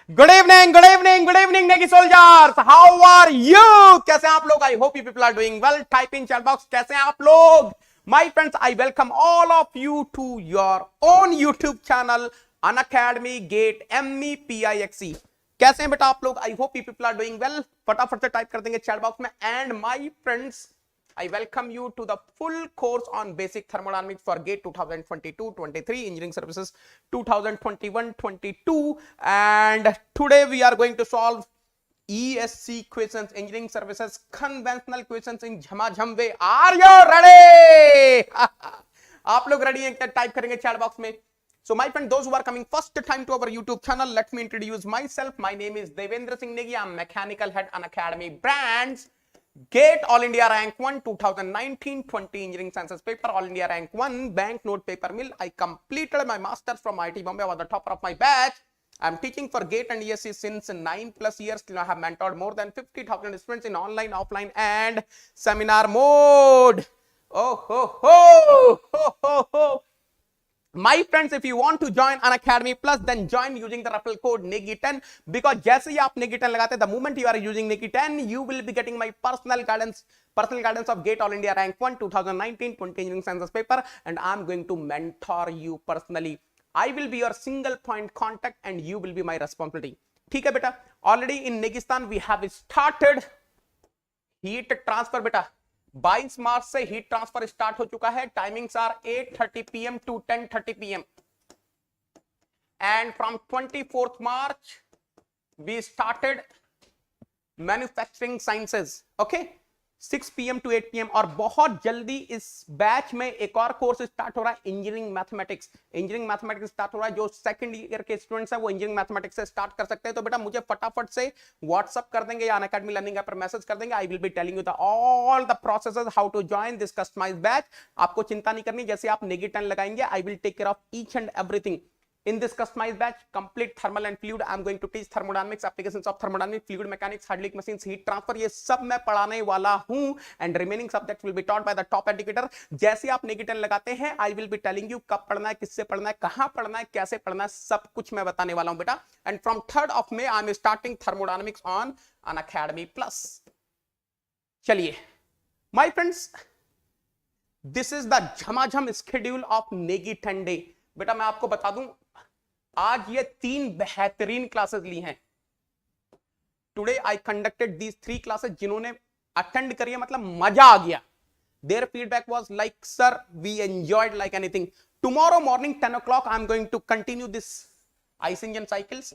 Good evening Negi soldiers, how are you? कैसे हैं आप लोग? I hope you people are doing well. Type in chat box कैसे हैं आप लोग. My friends, I welcome all of you to your own YouTube channel Unacademy get MEPIXE. कैसे हैं बेटा आप लोग? I hope you people are doing well. फटाफट से टाइप कर देंगे चैट बॉक्स में. And my friends, I welcome you to the full course on basic thermodynamics for GATE 2022-23 engineering services 2021-22, and today we are going to solve ESC questions, engineering services conventional questions in झमाझम way. Are you ready? आप लोग ready हैं क्या? Type करेंगे chat box में. So my friend, those who are coming first time to our YouTube channel, let me introduce myself. My name is Devendra Singh Negi. I'm mechanical head Unacademy branch. GATE All India Rank 1 2019-20 Engineering Sciences paper, All India Rank 1 Bank Note Paper Mill. I completed my masters from IIT Bombay. I was the topper of my batch. I'm teaching for GATE and ESC since 9+ years. I have mentored more than 50,000 students in online, offline and seminar mode. Oh ho ho ho ho ho. My friends, if you want to join Unacademy Plus, then join using the referral code NEGI10, because जैसे ही आप NEGI10 लगाते, the moment you are using NEGI10, you will be getting my personal guidance of GATE All India Rank 1 2019-20 Engineering Sciences paper, and I'm going to mentor you personally. I will be your single point contact and you will be my responsibility. ठीक है बेटा? Already in Negistan we have started heat transfer बेटा. 22 मार्च से heat transfer start हो चुका है. Timings are 8:30 PM to 10:30 PM, and from 24th March we started manufacturing sciences. Okay, 6 PM to 8 PM. और बहुत जल्दी इस बैच में एक और कोर्स स्टार्ट हो रहा है, engineering mathematics. Engineering mathematics start हो रहा है. जो सेकंड ईयर के स्टूडेंट्स हैं वो इंजीनियरिंग मैथमेटिक्स से स्टार्ट कर सकते हैं. तो बेटा मुझे फटाफट से व्हाट्सअप कर देंगे या अनअकैडमी लर्निंग ऐप पर मैसेज कर देंगे. I will be telling you the all the processes how to join this customized batch. आपको चिंता नहीं करनी. जैसे आप NEGI10 लगाएंगे, I will take care of each and everything. In this customized batch, complete thermal and fluid, I am going to teach thermodynamics, applications of thermodynamics, fluid mechanics, hydraulic machines, heat transfer. ये सब मैं पढ़ाने वाला हूँ. And remaining subjects will be taught by the top educator. जैसे आप NEGI10 लगाते हैं, I will be telling you कब पढ़ना है, किससे पढ़ना है, कहाँ पढ़ना है, कैसे पढ़ना है, सब कुछ मैं बताने वाला हूँ बेटा. And from 3rd of May, I am starting thermodynamics on Unacademy Plus. चलिए, my friends, this is the झमाझम schedule of NEGI10 day. बेटा मैं आपको बता दूं, आज ये 3 बेहतरीन क्लासेस ली हैं. Today I conducted these 3 classes. जिन्होंने अटेंड करी है, मतलब मजा आ गया. Their feedback was like, sir we enjoyed like anything. Tomorrow morning 10 o'clock I am going to continue this ice engine cycles.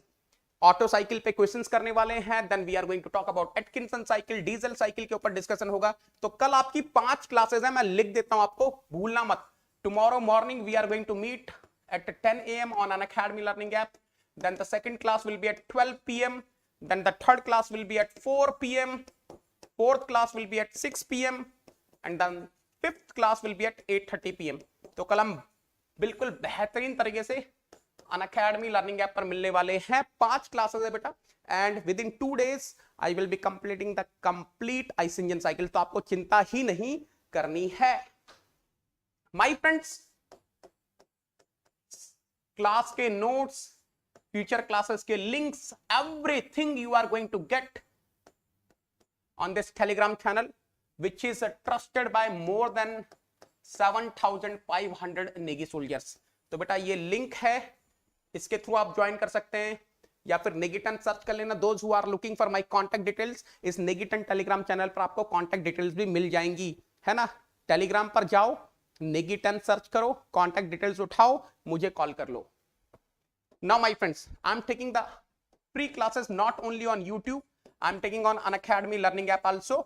Auto cycle पे क्वेश्चंस करने वाले हैं. Then we are going to talk about Atkinson cycle, diesel cycle के ऊपर discussion होगा. तो कल आपकी 5 क्लासेस है. मैं लिख देता हूं, आपको भूलना मत. Tomorrow morning we are going to meet at 10 AM on Unacademy Learning app. Then the second class will be at 12 PM. Then the third class will be at 4 PM. Fourth class will be at 6 PM. And then fifth class will be at 8:30 PM. तो कल हम बिल्कुल बेहतरीन तरीके से Unacademy Learning app पर मिलने वाले हैं. 5 क्लासेस है बेटा. And within 2 days I will be completing the complete ice engine cycle. तो आपको चिंता ही नहीं करनी है. My friends, क्लास के नोट्स, फ्यूचर क्लासेस के links, everything you are going to get on this Telegram channel which is trusted by more than 7,500 Negi soldiers. तो बेटा ये लिंक है, इसके थ्रू आप ज्वाइन कर सकते हैं या फिर NEGI10 सर्च कर लेना. Those who are looking for my contact details, इस NEGI10 टेलीग्राम चैनल पर आपको कांटेक्ट डिटेल्स भी मिल जाएंगी, है ना. टेलीग्राम पर जाओ, NEGI10 सर्च करो, कांटेक्ट डिटेल्स उठाओ, मुझे कॉल कर लो. Now my friends, I'm taking the free classes not only on YouTube, I'm taking on Unacademy Learning app also.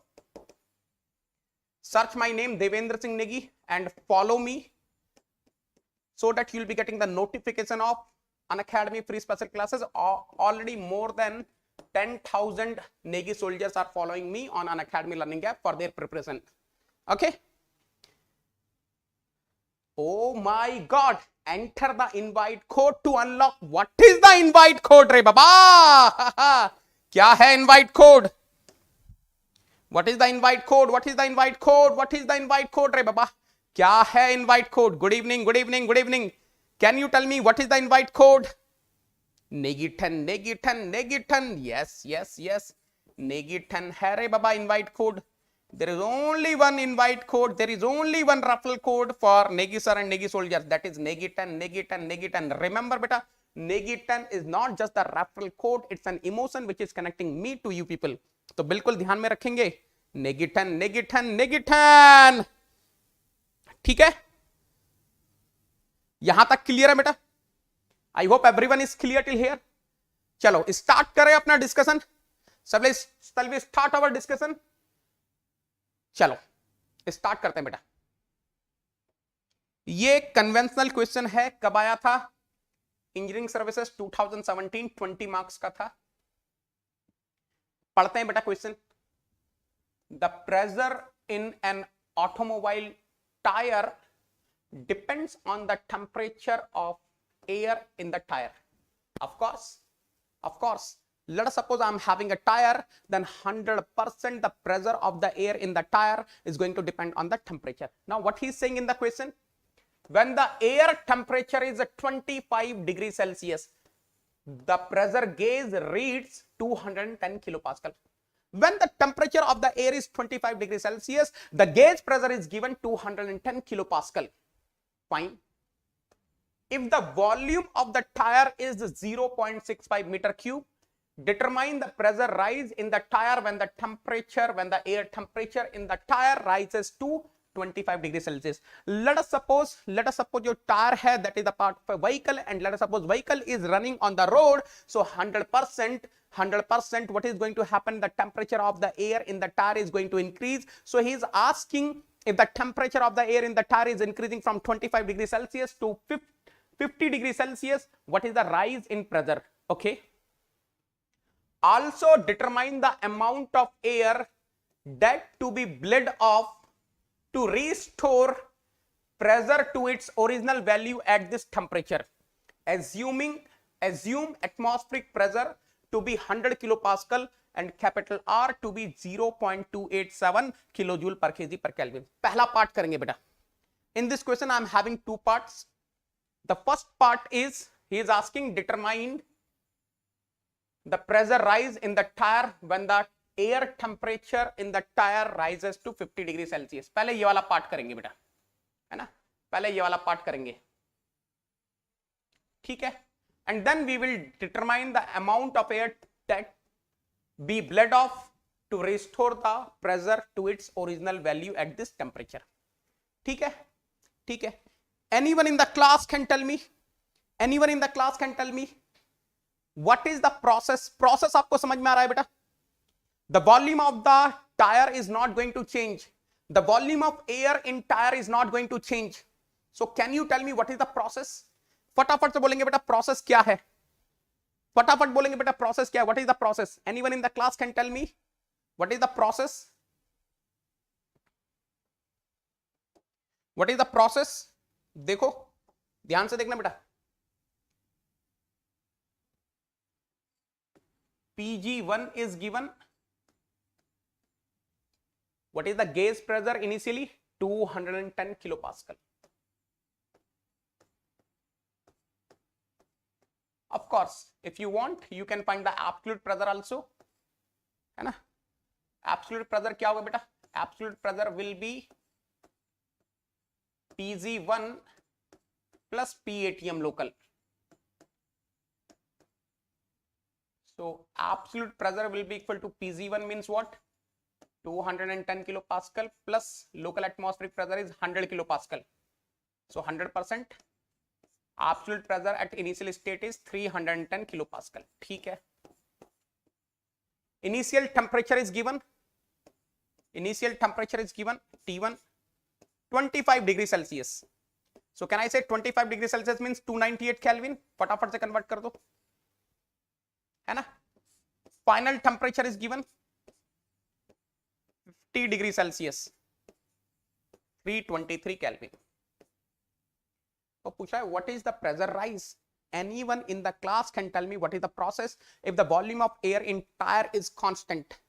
Search my name Devendra Singh Negi and follow me so that you'll be getting the notification of Unacademy free special classes. Already more than 10,000 Negi soldiers are following me on Unacademy Learning app for their preparation. Okay. Oh my God, enter the invite code to unlock. What is the invite code रे बाबा? क्या है invite code? What is the invite code? What is the invite code? What is the invite code रे बाबा? क्या है invite code? Good evening, good evening, good evening. Can you tell me what is the invite code? नेगिटन, yes yes yes, नेगिटन है रे बाबा invite code. There is only one invite code. There is only one referral code for Negi sir and Negi soldiers. That is Negitan. Remember, beta, Negitan is not just the referral code. It's an emotion which is connecting me to you people. तो बिल्कुल ध्यान में रखेंगे. Negitan. ठीक है? यहां तक clear है बेटा? I hope everyone is clear till here. चलो स्टार्ट करें अपना discussion. Shall we start our discussion? चलो स्टार्ट करते हैं बेटा. ये कन्वेंशनल क्वेश्चन है. कब आया था? इंजीनियरिंग सर्विसेज 2017, 20 मार्क्स का था. पढ़ते हैं बेटा question. The pressure in an automobile tyre depends on the temperature of air in the tyre. Of course. Let us suppose I'm having a tire, then 100% the pressure of the air in the tire is going to depend on the temperature. Now what he's saying in the question, when the air temperature is at 25 degrees Celsius, the pressure gauge reads 210 kilopascal. When the temperature of the air is 25 degrees Celsius, the gauge pressure is given 210 kilopascal. Fine. If the volume of the tire is 0.65 meter cube, determine the pressure rise in the tire when the air temperature in the tire rises to 25 degrees Celsius. Let us suppose your tire है, that is the part of a vehicle, and let us suppose vehicle is running on the road. So 100%, what is going to happen? The temperature of the air in the tire is going to increase. So he is asking, if the temperature of the air in the tire is increasing from 25 degrees Celsius to 50 degrees Celsius, what is the rise in pressure? Okay. Also determine the amount of air that to be bled off to restore pressure to its original value at this temperature. Assume atmospheric pressure to be 100 kilopascal and capital R to be 0.287 kilojoule per kg per Kelvin. पहला part करेंगे बेटा. In this question I am having two parts. The first part is he is asking determine the pressure rise in the tire when the air temperature in the tire rises to 50 degrees Celsius. पहले ये वाला part करेंगे बेटा, है ना? पहले ये वाला पार्ट करेंगे, ठीक है? And then we will determine the amount of air that be bled off to restore the pressure to its original value at this temperature. ठीक है? ठीक है? Anyone in the class can tell me? Anyone in the class can tell me? What is the process? Process आपको समझ में आ रहा है बेटा? The volume of the tire is not going to change. The volume of air in tire is not going to change. So can you tell me what is the process? फटाफट से बोलेंगे बेटा process क्या है? फटाफट बोलेंगे बेटा process क्या है? What is the process? Anyone in the class can tell me what is the process? What is the process? देखो, ध्यान से देखना बेटा. PG1 is given. What is the gauge pressure initially? 210 kilopascal. Of course, if you want, you can find the absolute pressure also. है ना? Absolute pressure क्या होगा बेटा? Absolute pressure will be PG1 plus PATM local. So absolute pressure will be equal to PG1 means what? 210 kilopascal plus local atmospheric pressure is 100 kilopascal. So 100%. Absolute pressure at initial state is 310 kilopascal. ठीक है? Initial temperature is given. Initial temperature is given T1 25 degrees Celsius. So can I say 25 degrees Celsius means 298 Kelvin? फटाफट से convert कर दो, है ना? Final temperature is given 50 degrees Celsius, 323 Kelvin. तो पूछा है what is the pressure rise? Anyone in the class can tell me what is the process if the volume of air in tire is constant?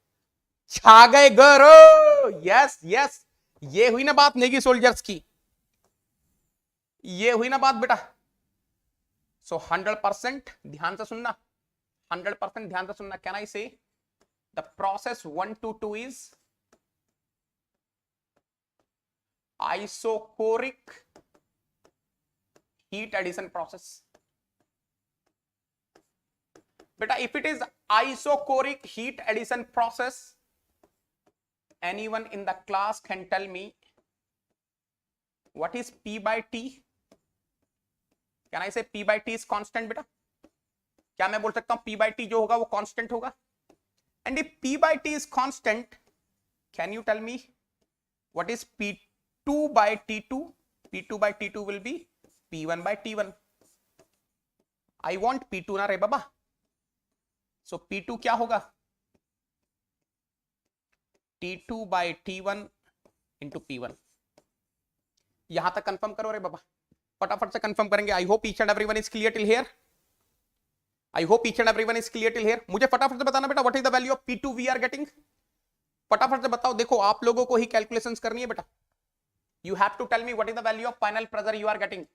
छा गए गरो. Yes yes, ये हुई ना बात Negi soldiers की, ये हुई ना बात बेटा. सो 100% ध्यान से सुनना, 100% ध्यान से सुनना. Can I say the process 1 to 2 is isocoric heat addition process. Beta, if it is isocoric heat addition process, anyone in the class can tell me what is P by T? Can I say P by T is constant बेटा? क्या मैं बोल सकता हूं P by T जो होगा वो constant होगा? And if P by T is constant, can you tell me what is P2 by T2? P2 by T2 will be P1 by T1. I want P2 ना रे बाबा. So P2 क्या होगा? T2 by T1 into P1. यहां तक confirm करो रे बाबा, फटाफट से कंफर्म करेंगे. I hope each and everyone is clear till here. I hope each and everyone is clear till here. मुझे फटाफट से बताना बेटा, what is the value of P2 we are getting. फटाफट से बताओ. देखो आप लोगों को ही कैलकुलेशंस करनी है बेटा. You have to tell me what is the value of final pressure you are getting.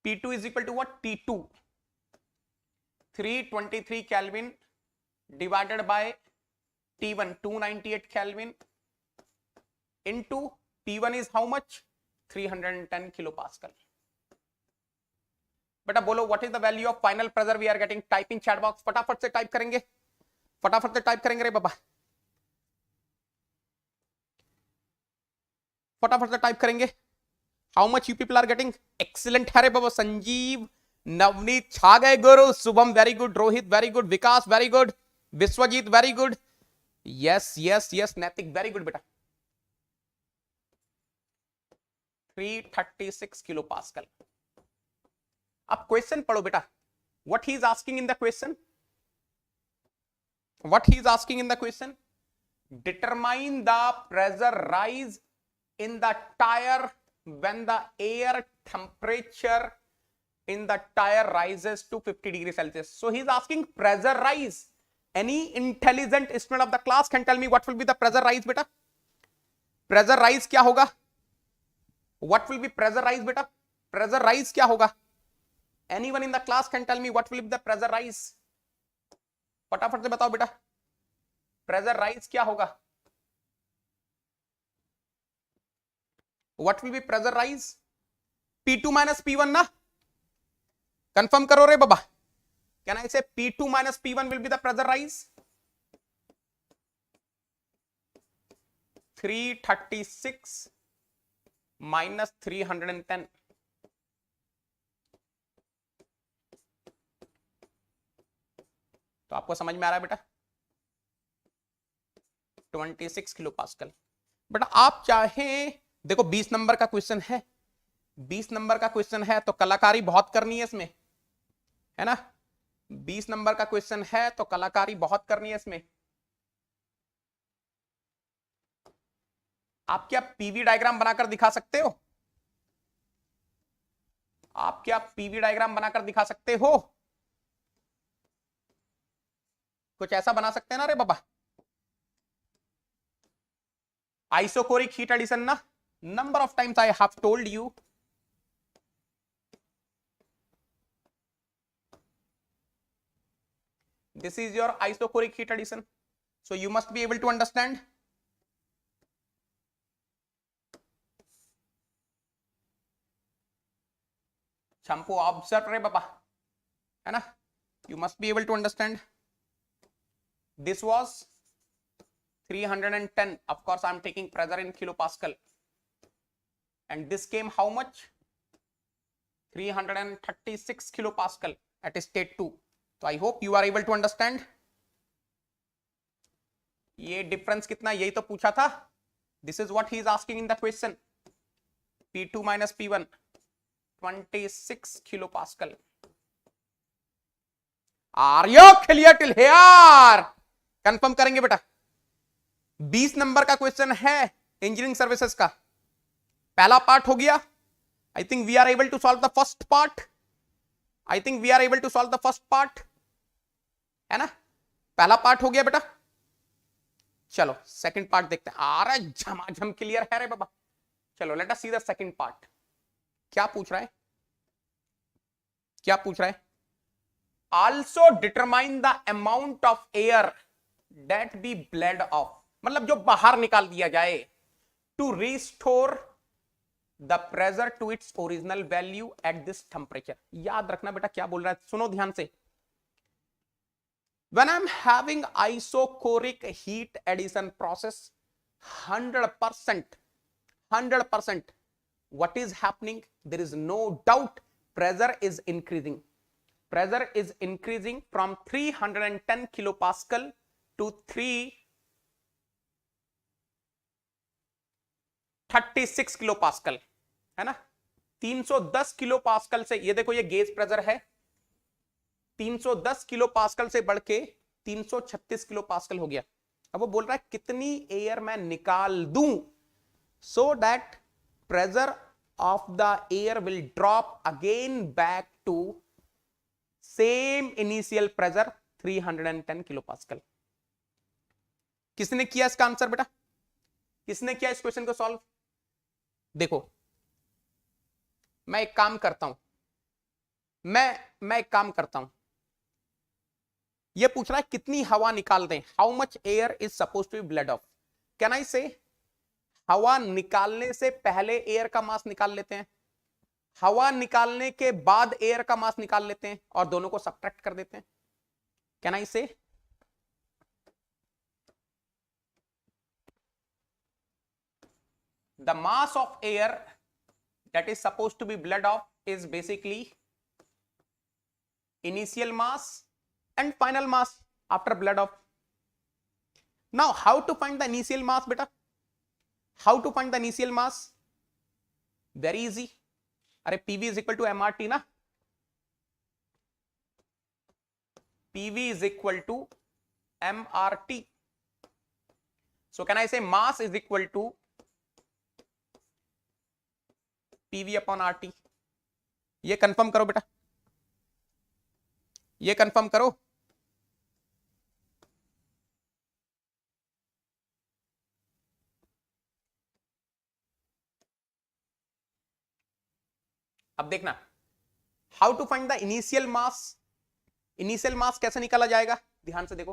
P2 is equal to what? T2 323 Kelvin divided by T1 298 Kelvin into P1 is how much? 310 kilopascal. बेटा बोलो what is the value of final pressure we are getting. Type in chat box. फटाफट से type करेंगे, फटाफट से type करेंगे रे बाबा, फटाफट से टाइप करेंगे. How much you people are getting? Excellent है रे बाबा. संजीव, नवनीत छा गए गुरु. Shubham very good, Rohit very good, Vikas very good, Vishwajeet very good. Yes yes yes, Naitik very good बेटा. 336 किलो पास्कल. अब क्वेश्चन पढ़ो बेटा. What he is asking in the question, what he is asking in the question, determine the pressure rise in the tyre when the air temperature in the tire rises to 50 degrees Celsius. So he is asking pressure rise. Any intelligent student of the class can tell me what will be the pressure rise beta. Pressure rise क्या होगा? What will be pressure rise beta? Pressure rise क्या होगा? Anyone in the class can tell me what will be the pressure rise. फटाफट से बताओ बेटा, pressure rise क्या होगा? What will be pressure rise? P2 minus P1 ना, confirm करो रे बाबा. Can I say P2 minus P1 will be the pressure rise? 336 minus 310. तो आपको समझ में आ रहा है बेटा? 26 किलो पास्कल. बेटा आप चाहे देखो 20 नंबर का क्वेश्चन है, 20 नंबर का क्वेश्चन है तो कलाकारी बहुत करनी है इसमें, है ना. 20 नंबर का क्वेश्चन है तो कलाकारी बहुत करनी है इसमें. आप क्या पीवी डायग्राम बनाकर दिखा सकते हो? आप क्या पीवी डायग्राम बनाकर दिखा सकते हो? कुछ ऐसा बना सकते हैं ना रे बाबा. आइसोकोरिक हीट एडिशन ना, number of times I have told you. This is your isocoric heat addition. So you must be able to understand. Champu observe re baba, है ना. You must be able to understand. This was 310. Of course, I am taking pressure in kilopascal. And this came how much? 336 kilopascal at state 2. So I hope you are able to understand. ये difference कितना, यही तो पूछा था. This is what he is asking in the question. P2 minus P1, 26 kilopascal. Are you clear till here? Confirm करेंगे बेटा. 20 number का question है इंजीनियरिंग सर्विसेज का. पहला पार्ट हो गया. I think we are able to solve the first part. I think we are able to solve the first part, है ना. पहला पार्ट हो गया बेटा. चलो सेकंड पार्ट देखते हैं. अरे झमाझम क्लियर है रे बाबा. चलो let us see the second part. क्या पूछ रहा है? क्या पूछ रहा है? Also determine the amount of air that be bled off, मतलब जो बाहर निकाल दिया जाए, to restore the pressure to its original value at this temperature. याद रखना बेटा क्या बोल रहा है, सुनो ध्यान से। When I'm having isochoric heat addition process, 100%, 100%, what is happening? There is no doubt pressure is increasing. Pressure is increasing from 310 kilopascal to 336 kilopascal, है ना? 310 किलोपास्कल से, ये देखो ये गेज प्रेशर है, 310 किलो पास्कल से बढ़ के 336 किलो पास्कल हो गया। अब वो बोल रहा है कितनी एयर मैं निकाल दूं so that pressure of the air will drop again back to same initial pressure 310 kilo pascal. किसने किया इसका आंसर बेटा? किसने किया इस क्वेश्चन को सॉल्व? देखो मैं एक काम करता हूं, मैं एक काम करता हूं, ये पूछ रहा है कितनी हवा निकाल दें, how much air is supposed to be bled off. Can I say हवा निकालने से पहले एयर का मास निकाल लेते हैं, हवा निकालने के बाद एयर का मास निकाल लेते हैं और दोनों को सब्ट्रैक्ट कर देते हैं। Can I say the mass of air that is supposed to be bled off is basically initial mass and final mass after bled off. Now how to find the initial mass beta? How to find the initial mass? Very easy. अरे PV is equal to MRT ना, PV is equal to MRT. So can I say mass is equal to PV upon RT? ये confirm करो बेटा, ये confirm करो। अब देखना how to find the initial mass. Initial mass कैसे निकाला जाएगा, ध्यान से देखो।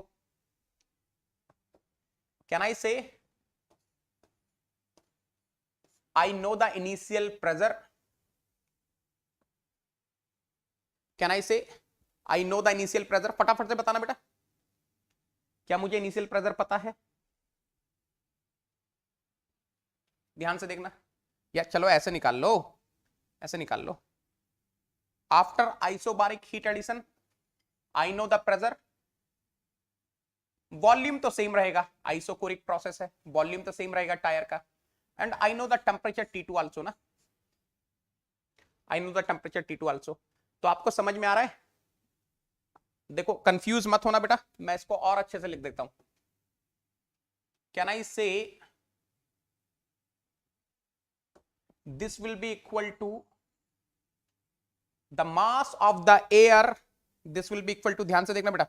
कैन आई से I know the initial pressure. Can I say I know the initial pressure? फटाफट से बताना बेटा, क्या मुझे इनिशियल प्रेशर पता है? ध्यान से देखना, या चलो ऐसे निकाल लो, ऐसे निकाल लो। After isobaric heat addition I know the pressure, volume तो सेम रहेगा, आइसोकोरिक प्रोसेस है, वॉल्यूम तो सेम रहेगा टायर का। And I know the temperature T2 also ना, I know the temperature T2 also। तो आपको समझ में आ रहा है? देखो कंफ्यूज मत होना बेटा, मैं इसको और अच्छे से लिख देता हूं। Can I say this will be equal to the mass of the air, this will be equal to, ध्यान से देखना बेटा,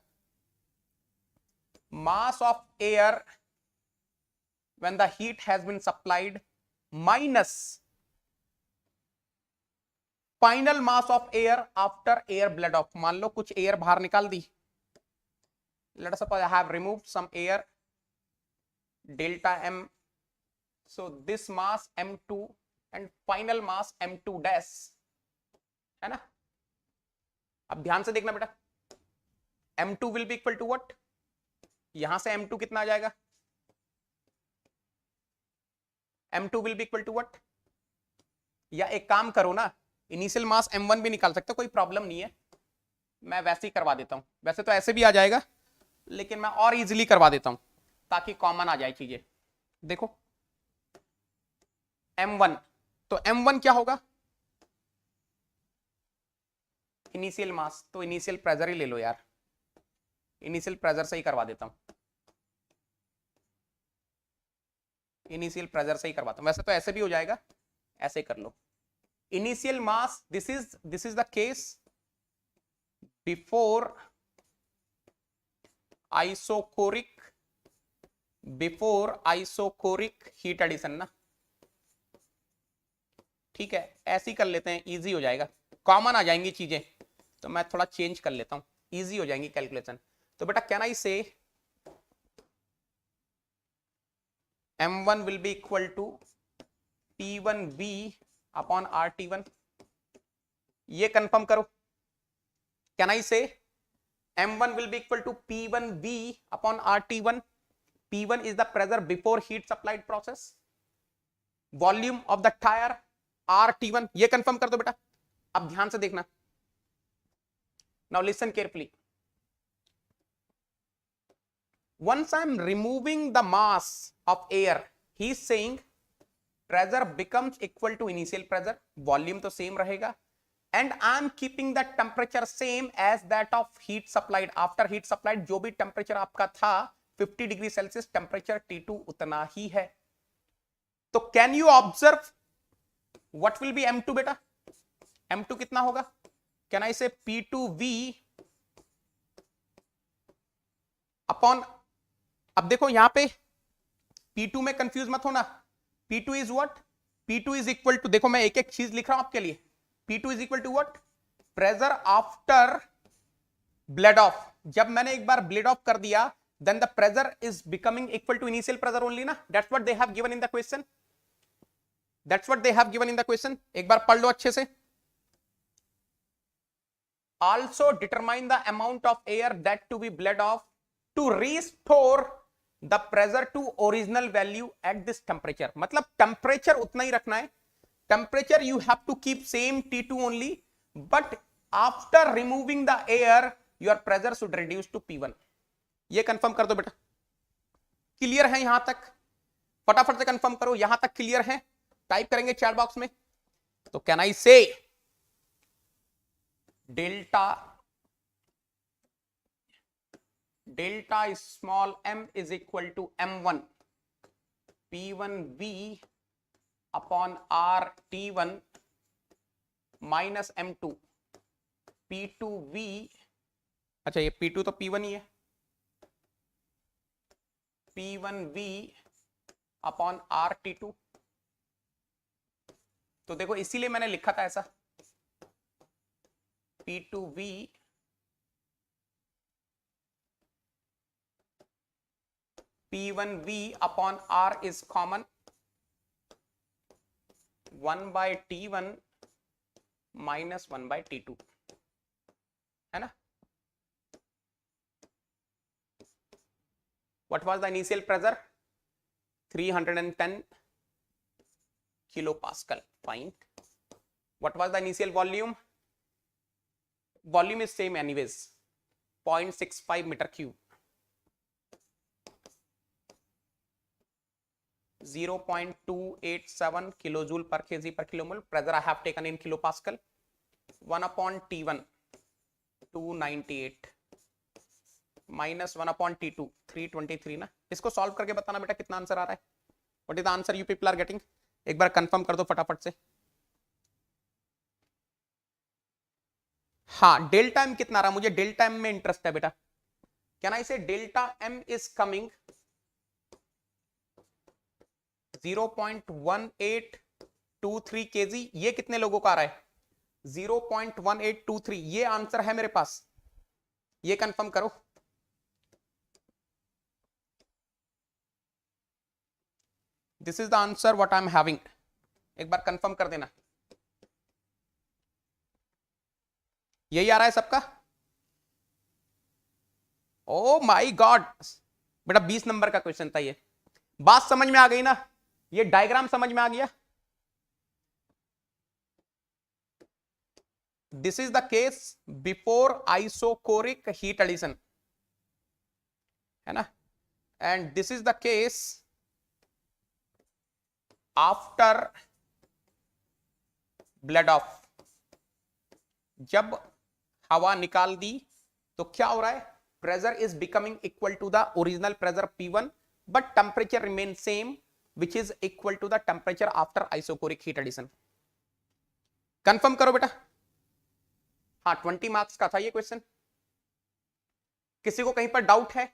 mass of air when the heat has been supplied minus final mass of air after air bled off। मान लो कुछ air बाहर निकाल दी, let us suppose I have removed some air, delta m, so this mass m2 and final mass m2 dash, है ना? अब ध्यान से देखना बेटा, m2 will be equal to what? यहां से m2 कितना आ जाएगा? M2 will be equal to what? या एक काम करो ना, इनिशियल मास M1 भी निकाल सकते हो, कोई प्रॉब्लम नहीं है, मैं वैसे ही करवा देता हूं। वैसे तो ऐसे भी आ जाएगा, लेकिन मैं और इजीली करवा देता हूं ताकि कॉमन आ जाए चीजें। देखो M1, तो M1 क्या होगा? इनिशियल मास, तो इनिशियल प्रेशर ही ले लो यार, इनिशियल प्रेशर से ही करवा देता हूं, इनिशियल प्रेशर से ही करवाता हूं। वैसे तो ऐसे भी हो जाएगा, ऐसे कर लो। Initial mass, this is the case before isochoric heat addition ना, ठीक है? ऐसे ही कर लेते हैं, इजी हो जाएगा, कॉमन आ जाएंगी चीजें। तो मैं थोड़ा चेंज कर लेता हूं, इजी हो जाएंगी कैलकुलेशन। तो बेटा can I say m1 will be equal to P1V upon RT1, ये कंफर्म करो। Can I say m1 will be equal to P1V upon RT1. P1 is the pressure before heat supplied process. Volume of the tire RT1, ये confirm कर दो बेटा। अब ध्यान से देखना, now listen carefully. Once I am removing the mass of air, he is saying pressure becomes equal to initial pressure, volume तो same रहेगा, and I am keeping the temperature same as that of heat supplied. After heat supplied जो भी temperature आपका था 50 degree Celsius, temperature T2 उतना ही है। तो can you observe what will B M2 बेटा? M2 कितना होगा? कैन आई से P2V अपॉन, अब देखो यहां पे P2 में कंफ्यूज मत होना, P2 is what? P2 is equal to, देखो मैं एक एक चीज लिख रहा हूं आपके लिए, P2 is equal to what? Pressure after bled off. जब मैंने एक बार ब्लेड ऑफ कर दिया, then the pressure is becoming equal to initial pressure only ना, that's what they have given in the question, that's what they have given in the question। एक बार पढ़ लो अच्छे से। Also determine the amount of air that to be bled off to restore the pressure to original value at this temperature। मतलब temperature उतना ही रखना है, temperature you have to keep same T2 only, but after removing the air your pressure should reduce to P1। ये confirm कर दो बेटा। Clear है यहां तक? फटाफट से कंफर्म करो, यहां तक क्लियर है? टाइप करेंगे चैट बॉक्स में। तो can I say delta small m is equal to m1 P1V upon RT1 minus m2 P2V, अच्छा ये P2 तो P1 ही है, P1V अपॉन RT2। तो देखो इसीलिए मैंने लिखा था ऐसा, P2V P1V upon R is common, 1/T1 minus 1/T2, है ना? What was the initial pressure? 310 kilopascal. Fine. What was the initial volume? Volume is same anyways, 0.65 meter cube. 0.287 kilojoule per kg per kilomole. Pressure I have taken in kilopascal. 1/T1 298 minus 1/T2 323 ना। इसको solve करके बताना बेटा कितना answer आ रहा है। What is the answer you people are getting? एक बार कंफर्म कर दो फटाफट से। हाँ, डेल्टा एम कितना रहा? मुझे डेल्टा एम में इंटरेस्ट है बेटा। Can I say delta M is coming 0.1823 kg। ये कितने लोगों का आ रहा है? 0.1823, ये आंसर है मेरे पास, ये कंफर्म करो। This is the answer what I am having, एक बार कंफर्म कर देना। यही आ रहा है सबका? ओ माय गॉड बेटा, 20 नंबर का क्वेश्चन था ये। बात समझ में आ गई ना? ये डायग्राम समझ में आ गया? This is the case before isochoric heat addition, है ना? And this is the case after bled off. जब हवा निकाल दी तो क्या हो रहा है? Pressure is becoming equal to the original pressure P1, but temperature remain same which is equal to the temperature after isochoric heat addition. Confirm करो बेटा। हाँ, 20 मार्क्स का था ये क्वेश्चन। किसी को कहीं पर डाउट है?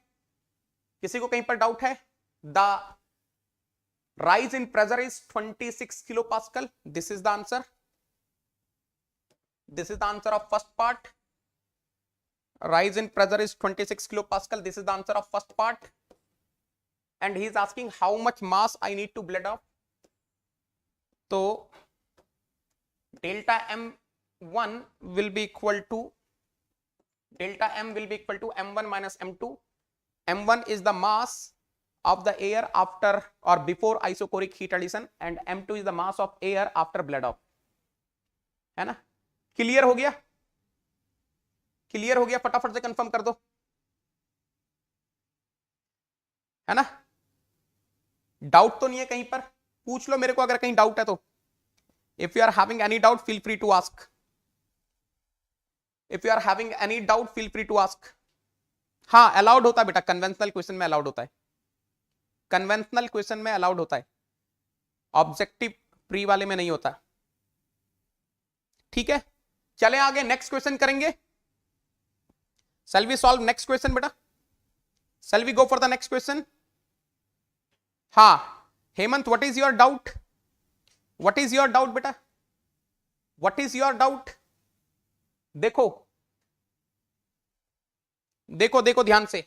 किसी को कहीं पर डाउट है? The rise in pressure is 26 kilopascal. This is the answer. This is the answer of first part. rise in pressure is 26 kilopascal. This is the answer of first part. And he is asking how much mass I need to bled off. So delta m1 will be equal to m1 minus m2. m1 is the mass of the air after or before isocoric heat addition and m2 is the mass of air after bled off. है ना? Clear हो गया? Clear हो गया? फटाफट से confirm कर दो, है ना? डाउट तो नहीं है कहीं पर? पूछ लो मेरे को अगर कहीं डाउट है तो. If you are having any doubt feel free to ask. If you are having any doubt feel free to ask. हाँ, अलाउड होता है बेटा, कन्वेंशनल क्वेश्चन में अलाउड होता है. कन्वेंशनल क्वेश्चन में अलाउड होता है, ऑब्जेक्टिव प्री वाले में नहीं होता. ठीक है, चले आगे नेक्स्ट क्वेश्चन करेंगे. Shall we solve next question बेटा? Shall we go for the next question? हाँ, Hemant, what is your doubt? What is your doubt बेटा? What is your doubt? देखो देखो देखो ध्यान से.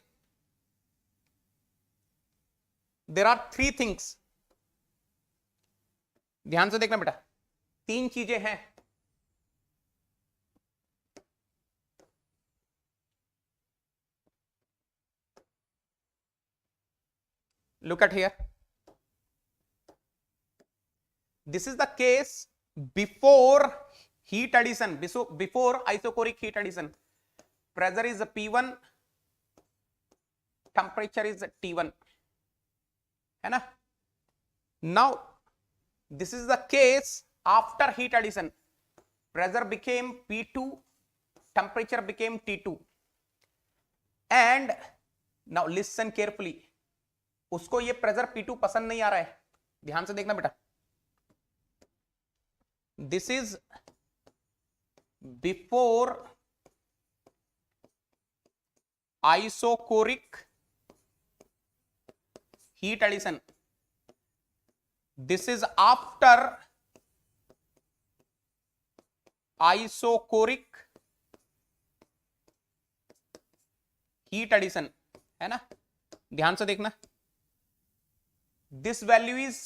There are three things. ध्यान से देखना बेटा, तीन चीजें हैं. Look at here. This is the case before heat addition, before isocoric heat addition. Pressure is P1, temperature is T1. है ना? Now this is the case after heat addition. Pressure became P2, temperature became T2. And now listen carefully. उसको ये pressure P2 पसंद नहीं आ रहा है. ध्यान से देखना बेटा. This is before isochoric heat addition. This is after isochoric heat addition. है ना? ध्यान से देखना. This value is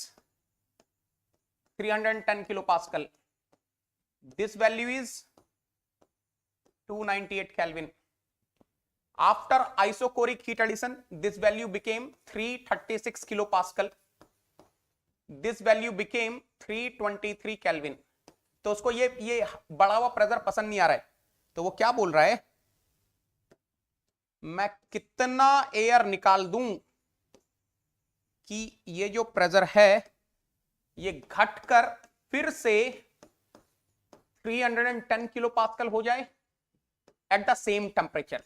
310 kilopascal. This value is 298 Kelvin. After isocoric heat addition, this value became 336 kilopascal. This value became 323 Kelvin. तो उसको ये बढ़ा हुआ प्रेशर पसंद नहीं आ रहा है. तो वो क्या बोल रहा है? मैं कितना एयर निकाल दूं कि ये जो प्रेशर है ये घटकर फिर से 310 किलोपास्कल हो जाए at the same temperature.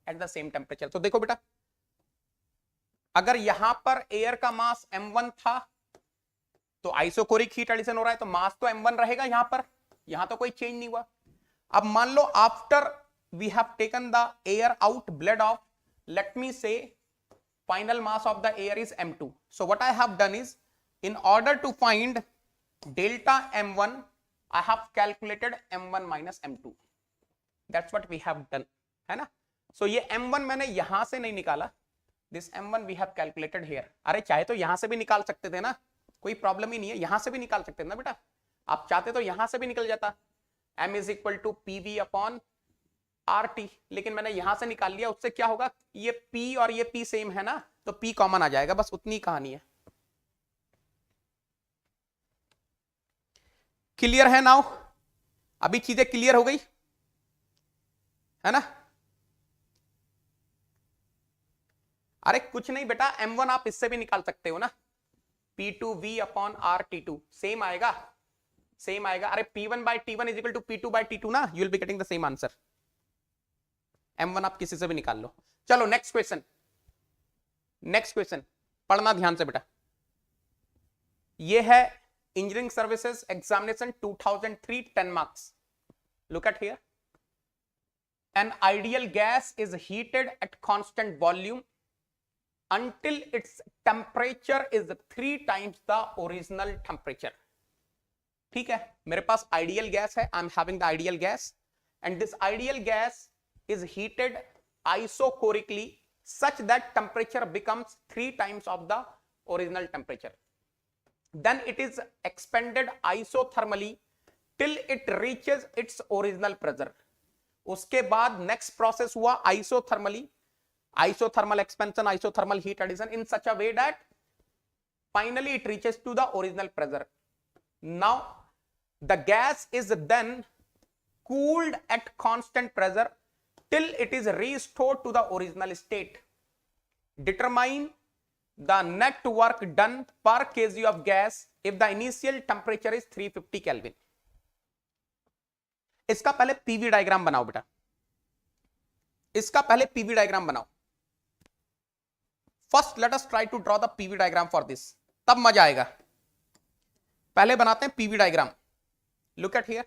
At the same temperature. तो देखो बेटा, अगर यहां पर एयर का मास m1 था तो आइसोकोरिक हीट एडिशन हो रहा है तो मास तो m1 रहेगा यहां पर. यहां तो कोई चेंज नहीं हुआ. अब मान लो after we have taken the air out, bled off, let me say final mass of the air is m2. So what I have done is, in order to find delta m1, I have calculated m1 minus m2. That's what we have done. है ना? So ये m1 मैंने यहां से नहीं निकाला. This m1 we have calculated here. अरे चाहे तो यहां से भी निकाल सकते थे ना, कोई प्रॉब्लम ही नहीं है. यहां से भी निकाल सकते थे ना बेटा. आप चाहते तो यहां से भी निकल जाता. m is equal to pv upon RT. लेकिन मैंने यहां से निकाल लिया. उससे क्या होगा? ये P और ये P सेम है ना, तो P कॉमन आ जाएगा. बस उतनी कहानी है. क्लियर है नाउ? अभी चीजें क्लियर हो गई है ना? अरे कुछ नहीं बेटा, m1 आप इससे भी निकाल सकते हो ना. P2V अपॉन RT2 सेम आएगा. सेम आएगा. अरे P1 by T1 is equal to P2 by T2 ना. You will be getting the same answer. m1 आप किसी से भी निकाल लो. चलो नेक्स्ट क्वेश्चन. नेक्स्ट क्वेश्चन पढ़ना ध्यान से बेटा. ये है engineering services examination 2003, 10 marks. Look at here. An ideal gas is heated at constant volume until its temperature is 3 times the original temperature. ठीक है, मेरे पास आइडियल गैस है. आई am having the ideal gas and this ideal gas is heated isochorically such that temperature becomes 3 times of the original temperature. Then it is expanded isothermally till it reaches its original pressure. उसके बाद next process हुआ isothermally, isothermal expansion, isothermal heat addition in such a way that finally it reaches to the original pressure. Now the gas is then cooled at constant pressure till it is restored to the original state. Determine the net work done per kg of gas if the initial temperature is 350 Kelvin. इसका पहले PV diagram बनाओ बेटा, इसका पहले PV diagram बनाओ. First let us try to draw the PV diagram for this, तब मजा आएगा. पहले बनाते हैं PV diagram. Look at here,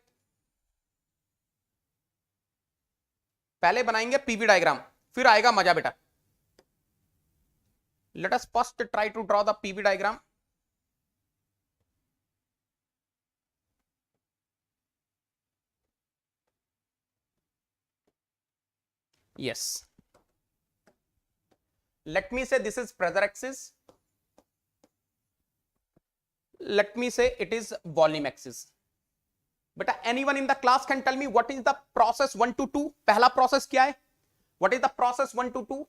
पहले बनाएंगे पीवी डायग्राम, फिर आएगा मजा बेटा. Let us first try to draw the PV diagram. Yes, let me say this is pressure axis, let me say it is volume axis. But anyone in the class can tell me what is the process 1 to 2? पहला process क्या है? What is the process 1 to 2?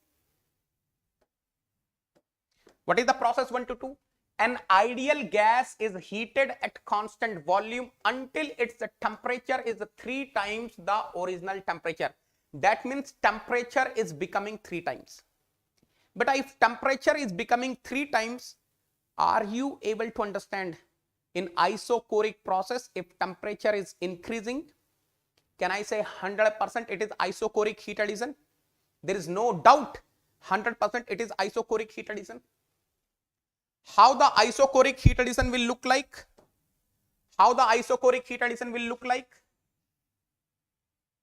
What is the process 1 to 2? An ideal gas is heated at constant volume until its temperature is 3 times the original temperature. That means temperature is becoming 3 times. But if temperature is becoming 3 times, are you able to understand in isochoric process if temperature is increasing? Can I say 100% it is isochoric heat addition? There is no doubt 100% it is isochoric heat addition. How the isochoric heat addition will look like? How the isochoric heat addition will look like?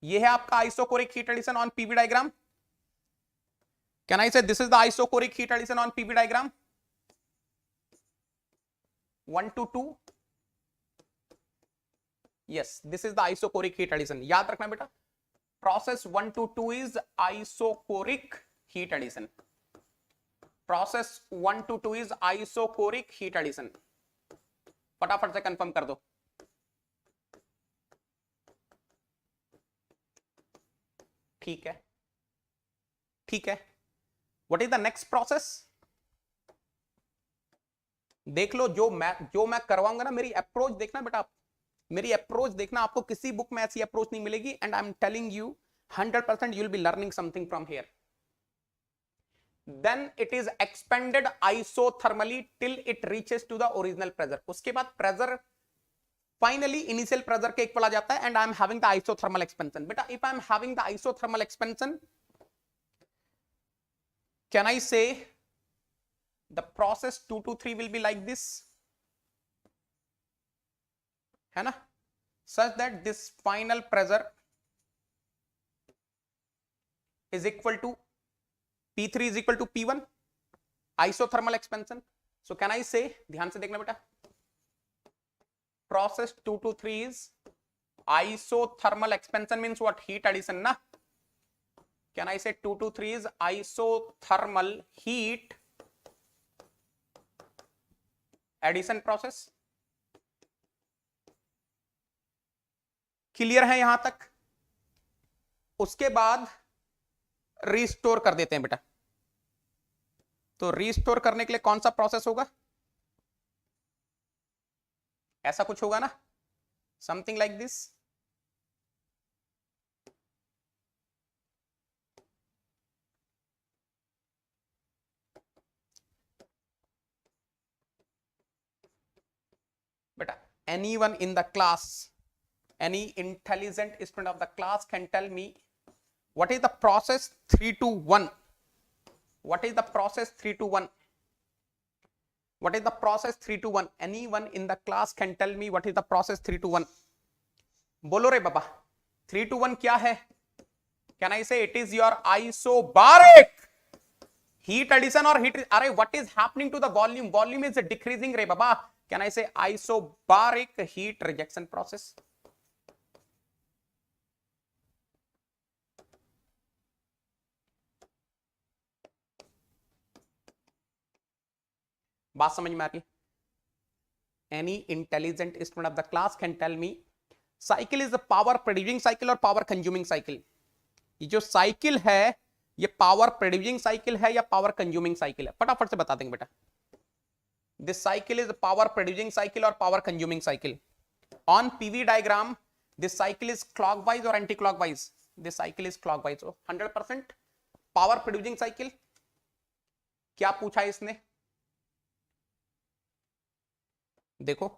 ये है आपका isochoric heat addition on PV diagram. Can I say this is the isochoric heat addition on PV diagram 1 to 2. Yes, this is the isochoric heat addition. याद रखना बेटा, process 1 to 2 is isochoric heat addition. Process 1 to 2 is isochoric heat addition. फटाफट से confirm कर दो. ठीक है, ठीक है. What is the next process? देख लो, जो मैं करवाऊंगा ना, मेरी अप्रोच देखना बेटा, मेरी अप्रोच देखना. आपको किसी बुक में ऐसी अप्रोच नहीं मिलेगी. And I am telling you 100% you will be learning something from here. Then it is expanded isothermally till it reaches to the original pressure. उसके बाद प्रेशर फाइनली इनिशियल प्रेशर के इक्वल आ जाता है. And I am having the isothermal expansion. बेटा, if I am having the isothermal expansion, can I say the process 2 to 3 will be like this, है ना, such that this final pressure is equal to P3 is equal to P1, isothermal expansion. So can I say, ध्यान से देखना बेटा, process 2 to 3 is isothermal expansion means what? Heat addition na. Can I say 2 to 3 is isothermal heat addition process? Clear है यहां तक? उसके बाद restore कर देते हैं बेटा. तो रिस्टोर करने के लिए कौन सा प्रोसेस होगा? ऐसा कुछ होगा ना, समथिंग लाइक दिस. बेटा, anyone in the class, any intelligent student of the class can tell me what is the process 3 to 1? What is the process 3 to 1? What is the process 3 to 1? Anyone in the class can tell me what is the process 3 to 1? बोलो रे बाबा, 3 to 1 क्या है? Can I say it is your isobaric heat addition or heat? अरे what is happening to the volume? Volume is decreasing रे बाबा. Can I say isobaric heat rejection process? बात समझ में आ रही है? Any intelligent student of the class can tell me cycle is a power producing cycle or power consuming cycle? ये जो cycle है ये पावर प्रोड्यूसिंग साइकिल है या पावर कंज्यूमिंग साइकिल है? फटाफट से बता देंगे बेटा. This cycle is power producing cycle और power consuming cycle. On PV diagram this cycle is clockwise और anti clockwise? This cycle is clockwise. 100% power producing cycle. क्या पूछा इसने? देखो,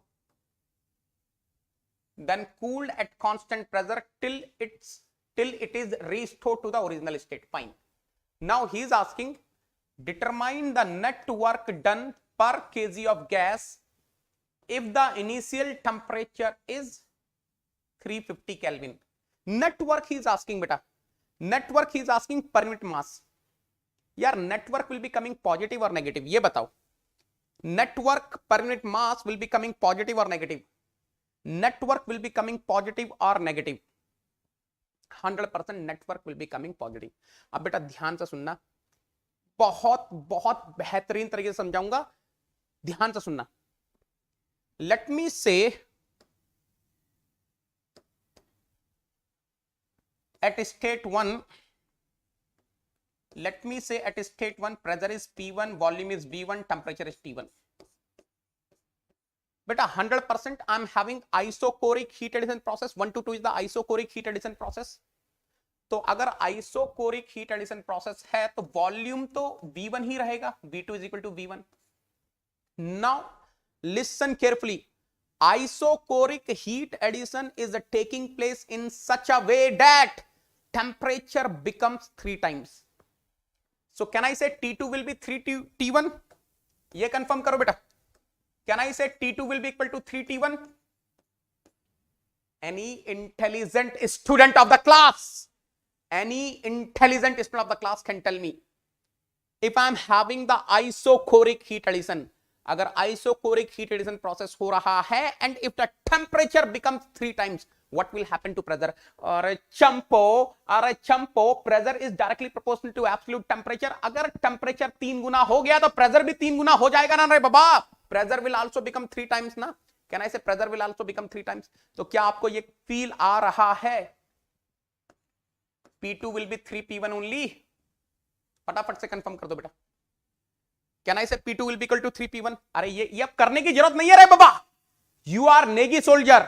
then cooled at constant pressure till it is restored to the original state. Fine. Now he is asking determine the net work done per kg of gas if the initial temperature is 350 Kelvin. Net work he is asking beta. Net work he is asking per unit mass. यार network will be coming positive or negative? ये बताओ. Network per unit mass will be coming positive or negative? Network will be coming positive or negative? 100% network will be coming positive. अब बेटा ध्यान से सुनना, बहुत बहुत बेहतरीन तरीके से समझाऊंगा, ध्यान से सुनना. Let me say at state 1, let me say at state 1 pressure is P1, volume is V1, temperature is T1. Beta 100% I'm having isochoric heat addition process. 1 to 2 is the isochoric heat addition process. तो अगर isochoric heat addition process है तो volume तो V1 ही रहेगा, V2 is equal to V1. Now listen carefully. Isochoric heat addition is taking place in such a way that temperature becomes 3 times. So can I say T2 will be 3 T1? ये confirm करो बेटा. Can I say T2 will be equal to 3 T1? Any intelligent student of the class, any intelligent student of the class can tell me if I am having the isochoric heat addition, अगर isochoric heat addition process हो रहा है and if the temperature becomes 3 times, what will happen to pressure? अरे चंपो, pressure is directly proportional to absolute temperature. अगर temperature 3 गुना हो गया तो pressure भी 3 गुना हो जाएगा ना रे बाबा. Pressure will also become 3 times ना. Can I say pressure will also become 3 times? तो क्या आपको ये फील आ रहा है? P2 will be 3 P1 only. फटाफट से कंफर्म कर दो बेटा. Can I say P2 will be equal to 3 P1? अरे ये अब करने की जरूरत नहीं है रे बाबा. You are Navy soldier.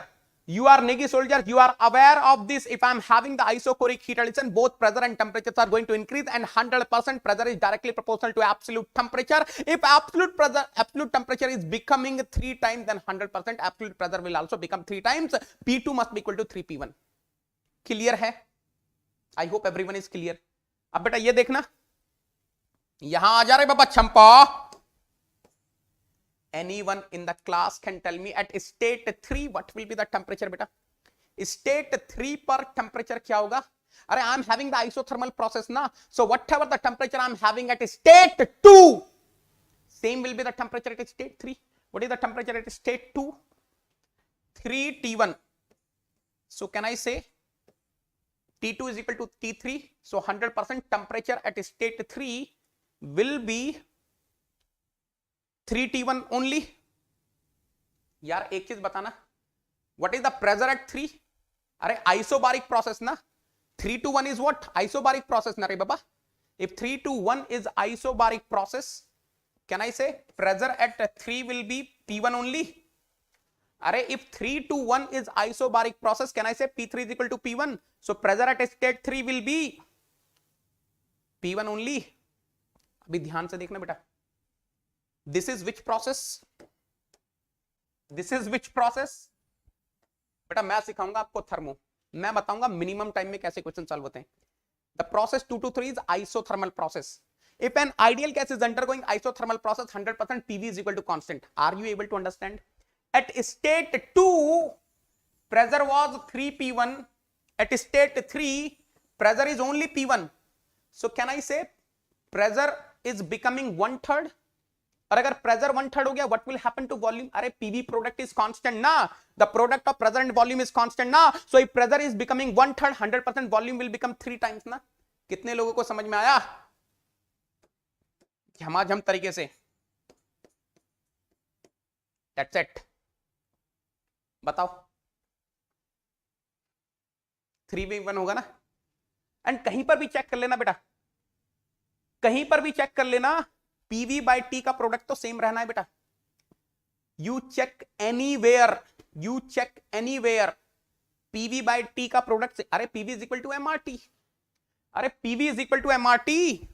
You are Navy soldier. You are aware of this. If I am having the isochoric heat addition, both pressure and temperatures are going to increase, and 100% pressure is directly proportional to absolute temperature. If absolute temperature is becoming 3 times, then 100% absolute pressure will also become 3 times. P2 must be equal to 3 P1. Clear है? I hope everyone is clear. अब बेटा ये देखना, यहां आ जा रहे बाबा चंपा. Anyone in the class can tell me at state 3 what will be the temperature beta? State 3 पर temperature क्या होगा? अरे I am having the isothermal process ना, so whatever the temperature I am having at state 2, same will be the temperature at state 3. What is the temperature at state 2? 3 T1. So can I say T2 is equal to T3? So 100% temperature at state 3 will be 3 T1 only. यार एक चीज बताना, what is the pressure at 3? अरे isobaric process ना. 3 to 1 is what? Isobaric process ना रे बाबा. If 3 to 1 is isobaric process, can I say pressure at 3 will be P1 only? अरे if 3 to 1 is isobaric process, can I say P3 is equal to P1? So pressure at state 3 will be P1 only. अभी ध्यान से देखना बेटा. This is which process? This is which process? बेटा मैं सिखाऊंगा आपको थर्मो. मैं बताऊंगा मिनिमम टाइम में कैसे क्वेश्चन सॉल्व होते हैं. The process 2 to 3 is isothermal process. If an ideal gas is undergoing isothermal process, 100% PV is equal to constant. Are you able to understand? At state 2, pressure was 3 P1. At state 3, pressure is only P1. So can I say pressure is becoming 1/3? और अगर pressure 1/3 हो गया, what will happen to volume? अरे PV product is constant ना. The product of pressure and volume is constant ना. So if pressure is becoming 1/3, 100% volume will become 3 times ना. कितने लोगों को समझ में आया? झमाझम तरीके से. That's it. बताओ 3v1 होगा ना। एंड कहीं पर भी चेक कर लेना बेटा, कहीं पर भी चेक कर लेना, पीवी बाई टी का प्रोडक्ट तो सेम रहना है बेटा। You check anywhere, you check anywhere, PV by T का प्रोडक्ट, अरे PV is equal to MRT, अरे PV is equal to MRT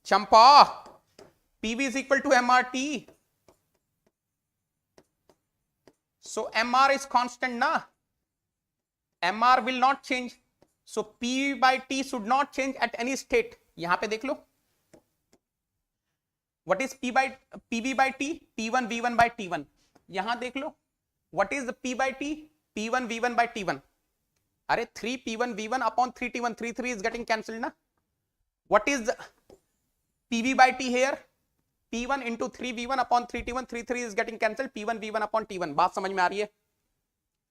चंपा, PV is equal to MRT. So MR is constant ना, mr will not change, so pv by t should not change at any state। यहां पे देख लो what is pv by t, p1 v1 by t1। यहां देख लो what is p by t, p1 v1 by t1। अरे 3 p1 v1 upon 3 t1, 3 is getting cancelled ना। what is pv by t here, p1 into 3 v1 upon 3 t1, 3 is getting cancelled, p1 v1 upon t1। बात समझ में आ रही है?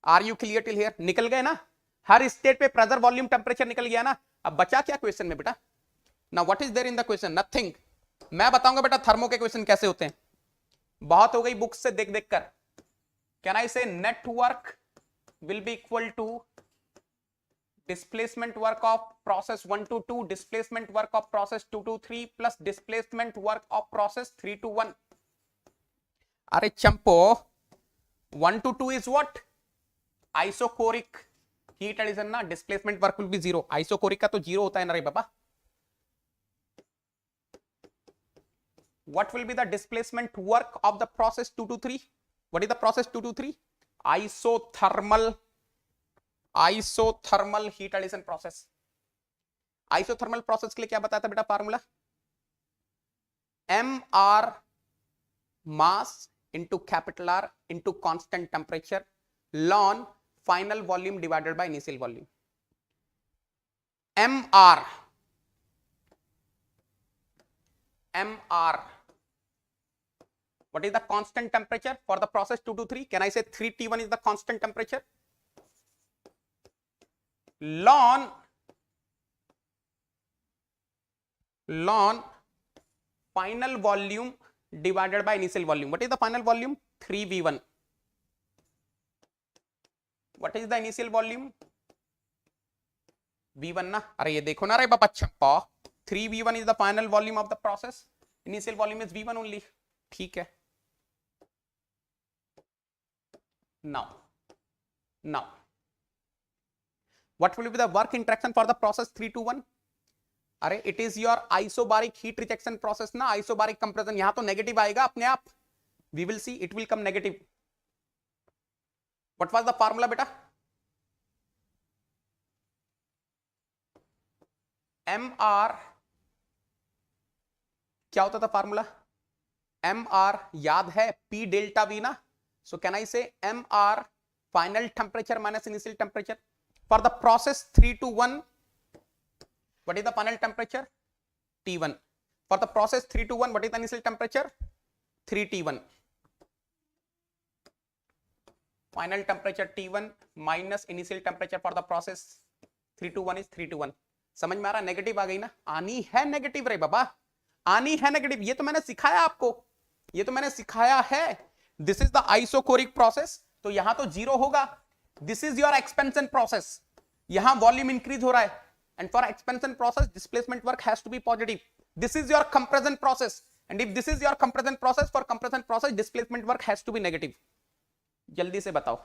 Are you clear till here? निकल गए ना, हर स्टेट पे प्रेशर वॉल्यूम टेम्परेचर निकल गया ना। अब बचा क्या क्वेश्चन में बेटा? ना what is there in the question? Nothing. मैं बताऊंगा बेटा थर्मो के क्वेश्चन कैसे होते हैं। बहुत हो गई बुक से देख देख कर। Can I say net work will be equal to displacement work of process 1 to 2, displacement work of process 2 to 3 plus displacement work of process 3 to 1। अरे चंपो 1 to 2 is what? Isochoric heat addition ना, displacement work will be zero. Isochoric का तो zero होता है ना रे बाबा। What will be the displacement work of the process 2 to 3? What is the process 2 to 3? Isothermal heat addition process. Isothermal process के लिए क्या बताया था बेटा formula? mr mass into capital R into constant temperature ln final volume divided by initial volume. mr what is the constant temperature for the process 2 to 3? Can I say 3T1 is the constant temperature? ln final volume divided by initial volume. What is the final volume? 3V1. What is the initial volume? V1 ना। अरे ये देखो ना रे बाबा छप्पा, 3V1 is the final volume of the process, initial volume is V1 only। ठीक है। now what will be the work interaction for the process 3 to 1? अरे it is your isobaric heat rejection process ना, isobaric compression। यहां तो negative आएगा अपने आप, we will see it will come negative। what was the formula बेटा? mr क्या होता था फार्मूला? mr याद है, p डेल्टा v ना। so can I say mr final temperature minus initial temperature for the process 3 to 1? what is the final temperature? T1। for the process 3 to 1 what is the initial temperature? 3T1। final temperature T1 minus initial temperature for the process 3 to 1 is 3 to 1। समझ में आ रहा? Negative आ गई ना, आनी है negative रे बाबा, आनी है नेगेटिव। ये तो मैंने सिखाया आपको, ये तो मैंने सिखाया है। This is the isochoric process, तो यहां तो जीरो होगा। This is your expansion process, यहां वॉल्यूम इंक्रीज हो रहा है, and for expansion process displacement work has to be positive. This is your compression process, and if this is your compression process, for compression process displacement work has to be negative. जल्दी से बताओ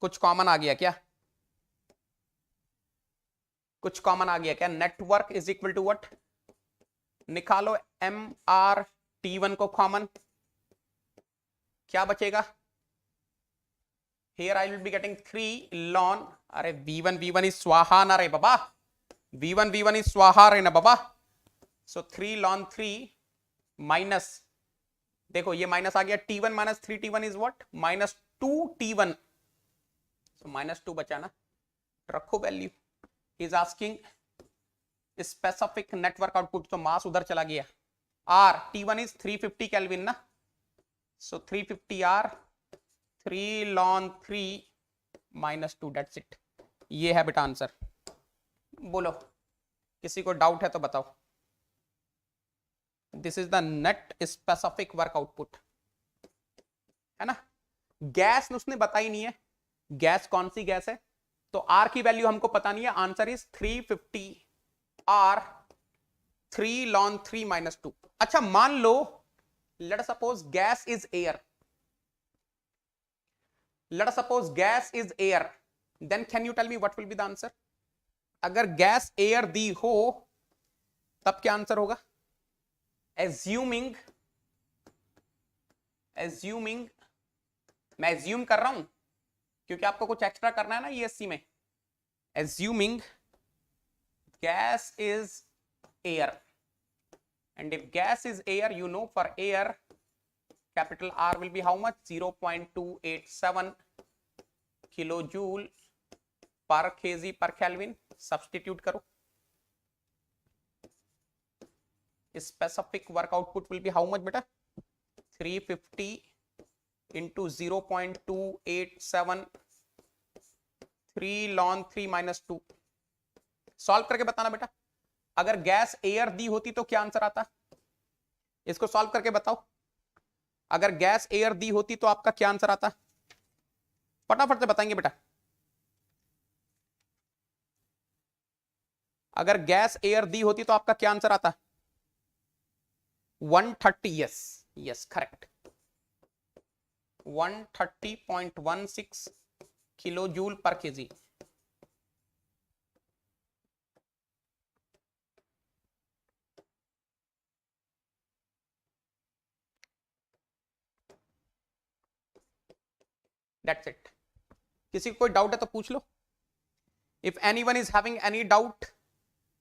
कुछ common आ गया क्या? कुछ common आ गया क्या? Network is equal to what? निकालो mr T1 को कॉमन, क्या बचेगा? Here I will be getting 3 ln, अरे V1 is स्वाहा ना रे बाबा, V1 is स्वाहा रे ना बाबा। so 3 ln 3 माइनस, देखो ये माइनस आ गया, T1 minus 3T1 is what? Minus 2T1। so minus 2 बचा ना, रखो value. Is asking specific network output, तो मास उधर चला गया। R T1 is 350 केल्विन ना, so 350 R 3 ln 3 minus 2, that's it। ये है बेटा आंसर। बोलो किसी को डाउट है तो बताओ। This is the net specific work output. है ना। गैस उसने बताई नहीं है, गैस कौन सी गैस है, तो आर की वैल्यू हमको पता नहीं है। Answer is 350 R 3 ln 3 - 2। अच्छा मान लो, let us suppose gas is air, let us suppose gas is air, then can you tell me what will be the answer? अगर गैस एयर दी हो तब क्या आंसर होगा? assuming मैं एज्यूम कर रहा हूं क्योंकि आपको कुछ एक्स्ट्रा करना है ना ईएससी में। assuming gas is air, and if gas is air, you know for air capital R will be how much? 0.287 kilojoule per kg per Kelvin। Substitute करो, specific work output will be how much बेटा? 350 into 0.287 3 ln 3 - 2। Solve करके बताना बेटा। अगर gas air दी होती तो क्या answer आता? इसको सॉल्व करके बताओ। अगर गैस एयर दी होती तो आपका क्या आंसर आता? फटाफट से बताएंगे बेटा। अगर गैस एयर दी होती तो आपका क्या आंसर आता? 130। Yes yes correct, 130.16 kilo joule per KG. That's it. किसी को कोई डाउट है तो पूछ लो। If anyone is having any doubt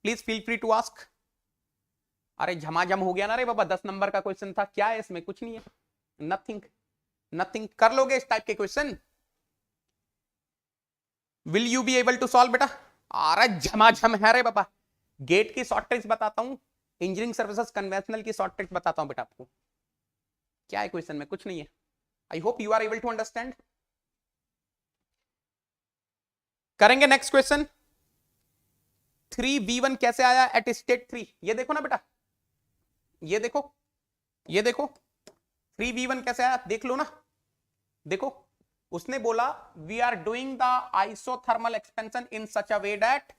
please feel free to ask. अरे झमाझम हो गया ना रे बाबा, 10 नंबर का क्वेश्चन था, क्या है इसमें? कुछ नहीं है, नथिंग नथिंग। कर लोगे इस टाइप के question? Will you be able to solve बेटा? अरे झमाझम है रे बाबा। गेट की शॉर्ट ट्रिक्स बताता हूं, इंजीनियरिंग सर्विसेज कन्वेंशनल की शॉर्ट ट्रिक्स बताता हूं बेटा आपको। क्या है क्वेश्चन में? कुछ नहीं है। I hope you are able to understand. करेंगे नेक्स्ट क्वेश्चन। 3v1 कैसे आया एट स्टेट 3? ये देखो ना बेटा, ये देखो, ये देखो 3v1 कैसे आया, देख लो ना। देखो उसने बोला we are doing the isothermal expansion in such a way that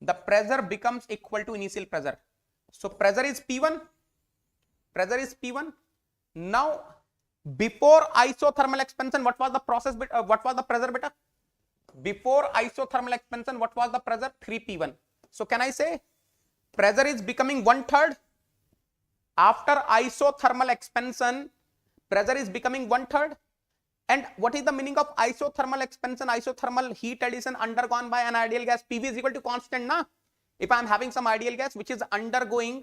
the pressure becomes equal to initial pressure. So pressure is P1, pressure is P1। Now before isothermal expansion what was the process, what was the pressure बेटा? Before isothermal expansion what was the pressure? 3P1. So can I say pressure is becoming 1/3? After isothermal expansion pressure is becoming 1/3. And what is the meaning of isothermal expansion? Isothermal heat addition undergone by an ideal gas. PV is equal to constant na. If I am having some ideal gas which is undergoing,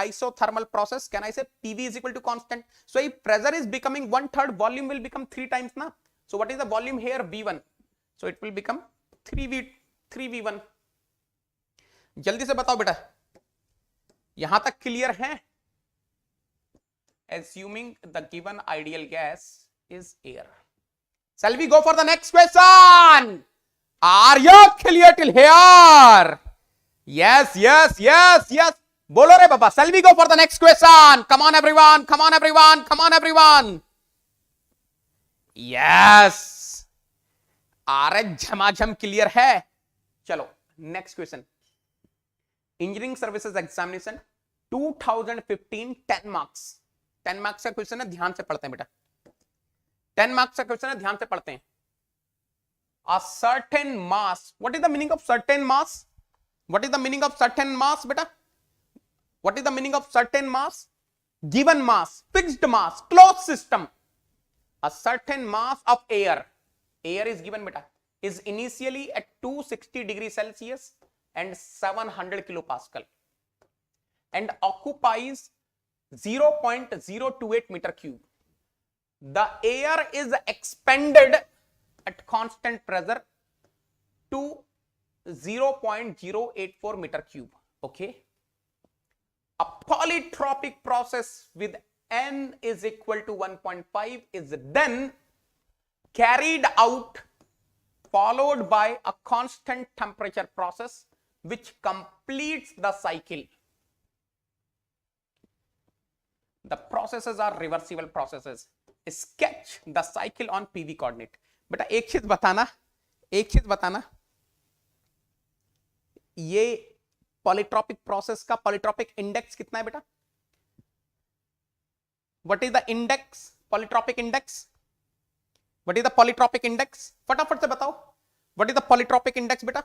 isothermal process, can I say PV is equal to constant? So if pressure is becoming 1/3, volume will become 3 times na. So what is the volume here? V1. So it will become 3v1। जल्दी से बताओ बेटा, यहां तक clear है? Assuming the given ideal gas is air. Shall we go for the next question? Are you clear till here? Yes, yes, yes, yes. बोलो रे बाबा। Shall we go for the next question? Come on everyone, come on everyone, come on everyone. Yes, अरे झमाझम clear है। चलो next question. Engineering services examination 2015 10 marks, 10 marks का question है, ध्यान से पढ़ते हैं बेटा। 10 मार्क्स का क्वेश्चन है, ध्यान से पढ़ते हैं। A certain mass, what is the meaning of certain mass? What is the meaning of certain mass बेटा? What is the meaning of certain mass? Given mass, fixed mass, close system. A certain mass of air is given beta, is initially at 260 degrees Celsius and 700 kilopascal and occupies 0.028 meter cube. The air is expanded at constant pressure to 0.084 meter cube. Okay, a polytropic process with N is equal to 1.5 is then carried out, followed by a constant temperature process which completes the cycle. The processes are reversible processes. Sketch the cycle on PV coordinate. बेटा एक चीज बताना, ये polytropic process का polytropic index कितना है बेटा? What is the index? Polytropic index. What is the polytropic index? फटाफट से बताओ. What is the polytropic index बेटा?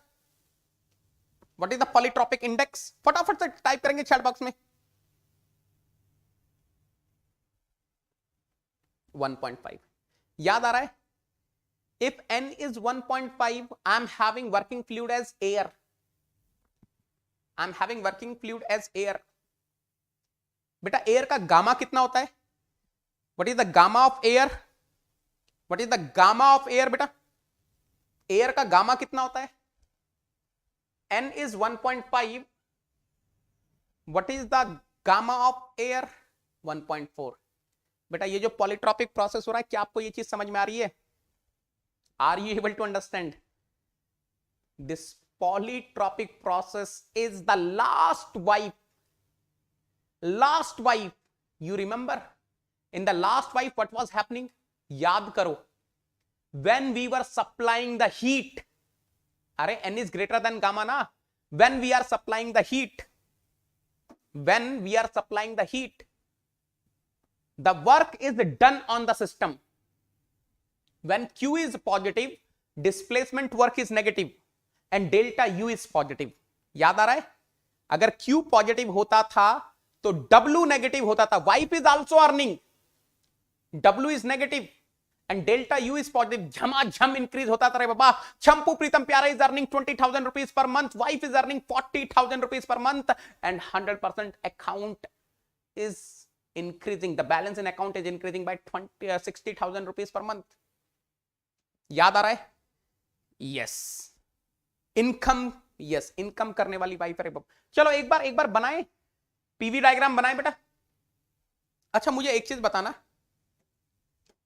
What is the polytropic index? फटाफट से टाइप करेंगे चैट बॉक्स में. 1.5. याद आ रहा है? If n is 1.5, I'm having working fluid as air. I'm having working fluid as air. बेटा एयर का गामा कितना होता है? What is the gamma of air? What is the gamma of air बेटा? एयर का गामा कितना होता है? n is 1.5. What is the gamma of air? 1.4. बेटा ये जो पॉलीट्रॉपिक प्रोसेस हो रहा है, क्या आपको ये चीज समझ में आ रही है? Are you able to understand? This polytropic process is the last wipe. Last wipe. You remember? In the last wipe, what was happening? याद करो. When we were supplying the heat. अरे n is greater than gamma ना? When we are supplying the heat. When we are supplying the heat. The work is done on the system. When Q is positive, displacement work is negative and delta U is positive. याद आ रहा है? अगर Q positive होता था तो W negative होता था. Wipe is also earning. W is negative and delta U is positive. झमाझम इंक्रीज होता था रे बाबा. चंपू प्रीतम प्यारा is earning 20,000 rupees per month. Wife is earning 40,000 rupees per month and 100% account is increasing. The balance in account is increasing by 60,000 rupees per month. याद आ रहा है? Yes. Income, yes income करने वाली वाइफ है. चलो एक बार बनाएं, पीवी डायग्राम बनाएं बेटा. अच्छा मुझे एक चीज बताना,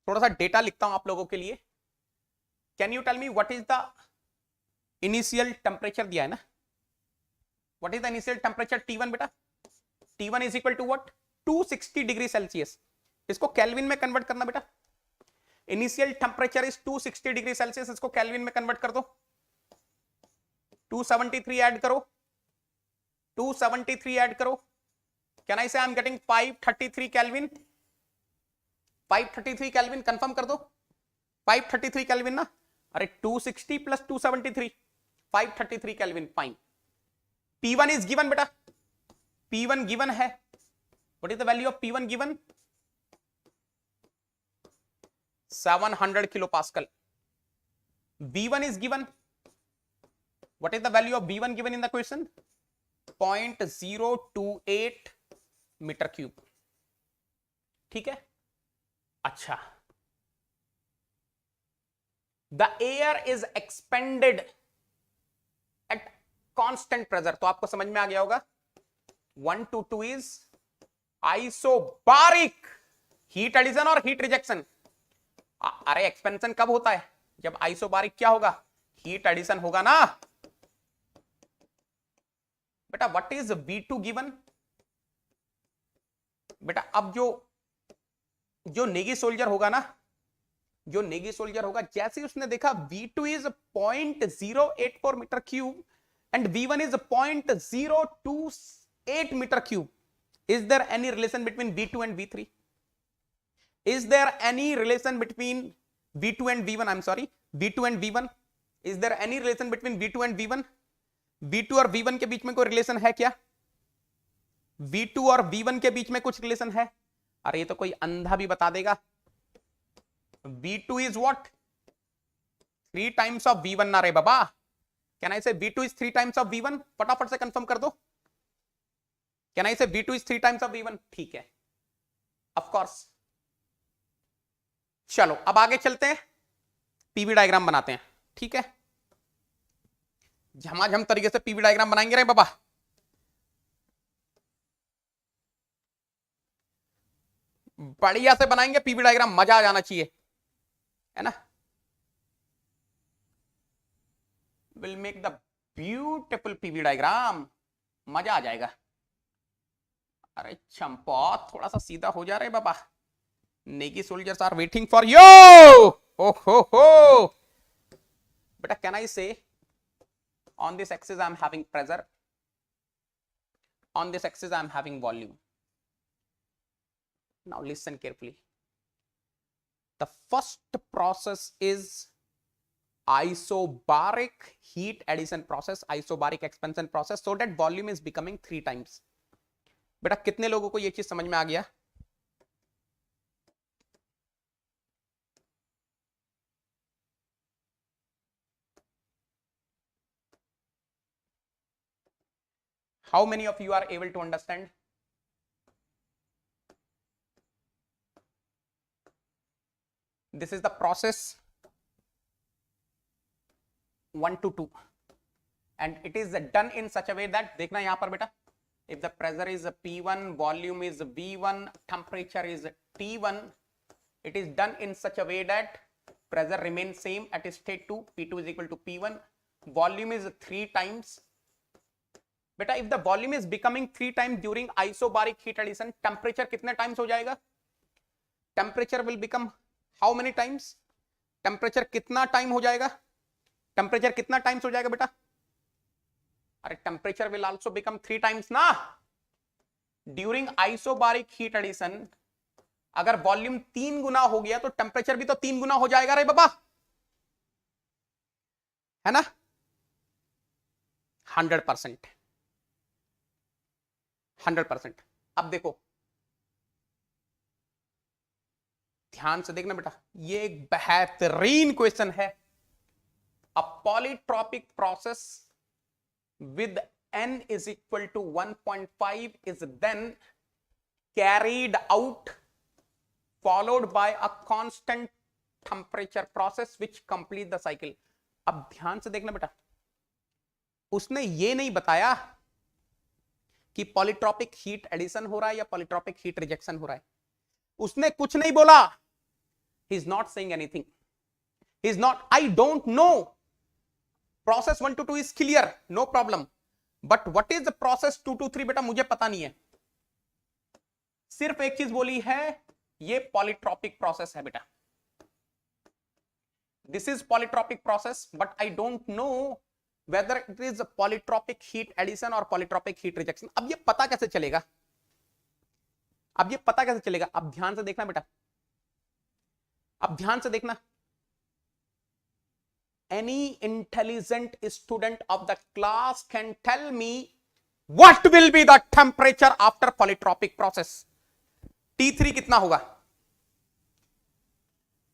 थोड़ा सा डेटा लिखता हूं आप लोगों के लिए. Can you tell me what is the initial temperature दिया है ना? What is the initial temperature T1 बेटा? T1 is equal to what? 260 degree Celsius. इसको केल्विन में कन्वर्ट करना बेटा. Initial temperature is 260 degree Celsius. इसको केल्विन में कन्वर्ट कर दो. 273 ऐड करो. 273 ऐड करो. कैन आई से I am getting 533 kelvin. 533 kelvin confirm कर दो. 533 केल्विन ना? अरे 260 plus 273 533 kelvin. Fine. P1 is given बेटा. P1 गिवन है. What is the value of P1 given? 700 kilopascal. B1 is given. What is the value of B1 given in the question? 0.028 metre cube. ठीक है. अच्छा. The air is expanded at constant pressure. तो आपको समझ में आ गया होगा. 1 to 2 is isobaric heat addition और हीट रिजेक्शन. अरे एक्सपेंशन कब होता है? जब आइसोबारिक क्या होगा? हीट एडिशन होगा ना बेटा. What is V2 given? बेटा अब जो नेगी सोल्जर होगा ना, जो नेगी सोल्जर होगा, जैसे ही उसने देखा V2 is 0.084 metre cube and V1 is 0.028 metre cube. Is there any relation between V2 and V3? Is there any relation between V2 and V1? I'm sorry, V2 and V1. Is there any relation between V2 and V1? V2 और V1 के बीच में कोई relation है क्या? V2 और V1 के बीच में कुछ रिलेशन है? अरे ये तो कोई अंधा भी बता देगा. V2 is what? 3 times of V1 ना रे बाबा. Can I say V2 is 3 times of V1? फटाफट से कंफर्म कर दो. Can I say V2 is 3 times of V1? ठीक है. Of course. चलो अब आगे चलते हैं, पीवी डायग्राम बनाते हैं. ठीक है. झमाझम तरीके से पीवी डायग्राम बनाएंगे रे बाबा. बढ़िया से बनाएंगे पीवी डायग्राम. मजा आ जाना चाहिए, है ना? We'll make the beautiful PV diagram. मजा आ जाएगा. अरे चंपा थोड़ा सा सीधा हो जा रहे बाबा. Negi soldiers are waiting for you. ओ हो. But can I say on this axis I am having pressure, on this axis I am having volume. Now listen carefully. The first process is isobaric heat addition process, isobaric expansion process, so that volume is becoming 3 times. बेटा कितने लोगों को ये चीज समझ में आ गया? How many of you are able to understand? This is the process 1 to 2 and it is done in such a way that, देखना यहां पर बेटा, if the pressure is P1, volume is V1, temperature is T1, it is done in such a way that pressure remains same at state 2, P2 is equal to P1, volume is 3 times. बेटा if the volume is becoming 3 times during isobaric heat addition, temperature कितने times हो जाएगा? Temperature will become how many times? Temperature कितना time हो जाएगा? Temperature कितना times हो जाएगा बेटा? अरे temperature will also become 3 times ना. During isobaric heat addition, अगर वॉल्यूम 3 गुना हो गया तो टेम्परेचर भी तो 3 गुना हो जाएगा रे बाबा, है ना? 100%. अब देखो, ध्यान से देखना बेटा, ये एक बेहतरीन क्वेश्चन है. A polytropic process with n is equal to 1.5 is then carried out followed by a constant temperature process which complete the cycle. अब ध्यान से देखना बेटा, उसने ये नहीं बताया कि पॉलीट्रॉपिक हीट एडिशन हो रहा है या पॉलीट्रॉपिक हीट रिजेक्शन हो रहा है. उसने कुछ नहीं बोला. He is not saying anything. He is not, I don't know. Process 1 to 2 is clear, no problem. But what is the process 2 to 3 बेटा मुझे पता नहीं है. सिर्फ एक चीज बोली है, ये पॉलीट्रॉपिक प्रोसेस है बेटा. This is polytropic process, but I don't no whether it is a polytropic heat addition or polytropic heat rejection. अब ये पता कैसे चलेगा? अब ध्यान से देखना बेटा, अब ध्यान से देखना. Any intelligent student of the class can tell me what will be the temperature after polytropic process. T3 कितना होगा?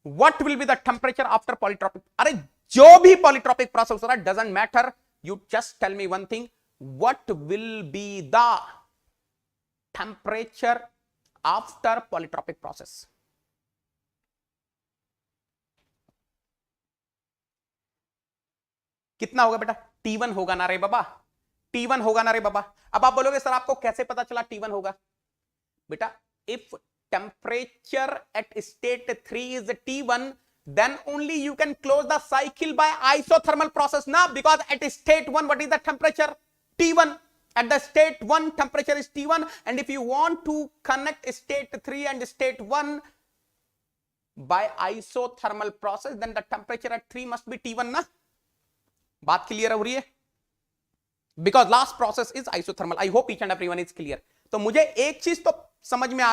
What will be the temperature after polytropic? अरे जो भी पॉलीट्रॉपिक प्रोसेस हो रहा है, doesn't matter. You just tell me one thing, what will be the temperature after polytropic process? कितना होगा बेटा? T1 होगा ना रे बाबा, T1 होगा ना रे बाबा. अब आप बोलोगे सर आपको कैसे पता चला T1 होगा? बेटा if temperature at state 3 is T1, then only you can close the cycle by isothermal process now, because at state 1 what is the temperature? T1. At the state 1 temperature is T1, and if you want to connect state 3 and state 1 by isothermal process, then the temperature at 3 must be T1 ना. बात clear हो रही है? Because last process is isothermal. I hope each and everyone is clear. तो मुझे एक चीज तो समझ में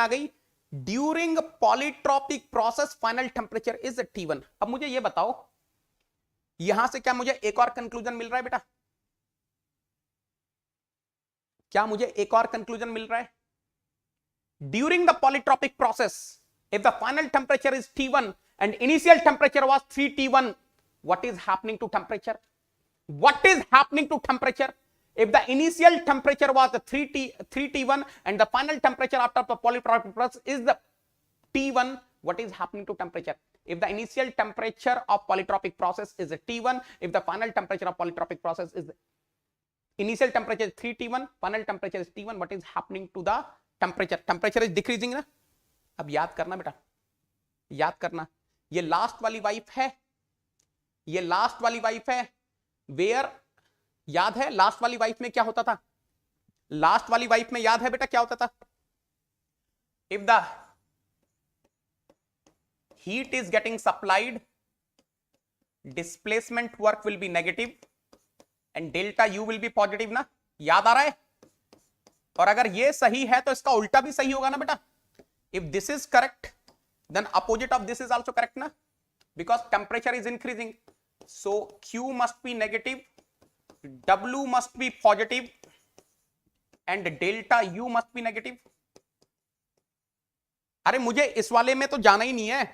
आ गई, during polytropic process final temperature is T1. अब मुझे ये बताओ, यहां से क्या मुझे एक और कंक्लूजन मिल रहा है बेटा? क्या मुझे एक और कंक्लूजन मिल रहा है? During the polytropic process, if the final temperature is T1 and initial temperature was 3T1, what is happening to temperature? If the initial temperature was 3T1 and the final temperature after the polytropic process is the T1, what is happening to temperature? If the initial temperature of polytropic process is T1, if the final temperature of polytropic process is initial temperature is 3T1, final temperature is T1, what is happening to the temperature? Temperature is decreasing ना. अब याद करना बेटा, याद करना, ये last वाली wife है, वेयर याद है लास्ट वाली वाइफ में क्या होता था? लास्ट वाली वाइफ में याद है बेटा क्या होता था? If the heat is getting supplied, displacement work will be negative and delta U will be positive ना, याद आ रहा है? और अगर ये सही है तो इसका उल्टा भी सही होगा ना बेटा. If this is correct, then opposite of this is also correct ना, because temperature is increasing. So Q must be negative, W must be positive and delta U must be negative. अरे मुझे इस वाले में तो जाना ही नहीं है,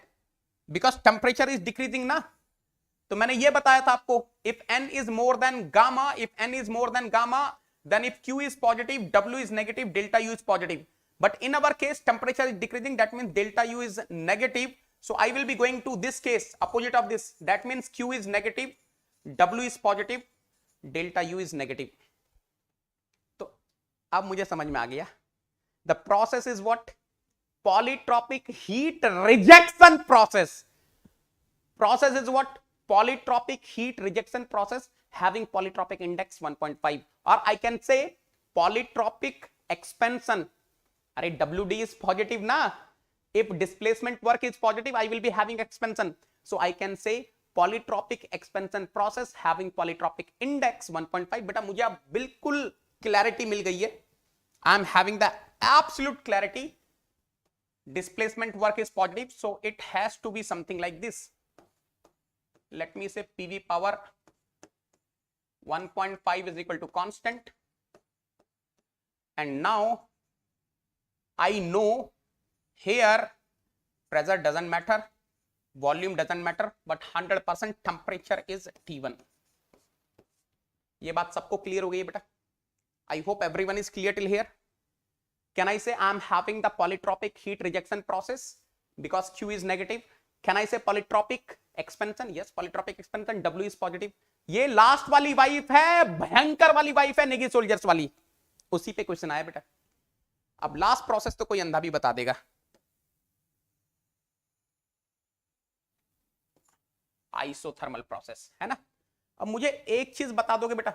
बिकॉज टेम्परेचर इज डिक्रीजिंग ना. तो मैंने ये बताया था आपको, if n is more than gamma, if n is more than gamma, then if q is positive, w is negative, delta u is positive. But in our case temperature is decreasing, that means delta u is negative. So I will be going to this case, opposite of this, that means q is negative, w is positive, delta u is negative. तो अब मुझे समझ में आ गया. The process is what? Polytropic heat rejection process. Process is what? Polytropic heat rejection process having polytropic index 1.5, or I can say polytropic expansion. अरे WD is positive ना. If displacement work is positive, I will be having expansion. So I can say polytropic expansion process having polytropic index 1.5. बेटा मुझे अब बिल्कुल clarity मिल गई है. I am having the absolute clarity. Displacement work is positive, so it has to be something like this. Let me say PV power 1.5 is equal to constant, and now I know here pressure doesn't matter, volume doesn't matter, but 100% temperature is T1. ये बात सबको clear हो गई है बेटा? I hope everyone is clear till here. Can I say I am having the polytropic heat rejection process because Q is negative? Can I say polytropic expansion? Yes, polytropic expansion, W is positive. ये last वाली wife है, भयंकर वाली wife है, Negi soldiers वाली, उसी पे question आया बेटा. अब लास्ट प्रोसेस तो कोई अंधा भी बता देगा. आइसोथर्मल प्रोसेस है ना. अब मुझे एक चीज बता दोगे बेटा,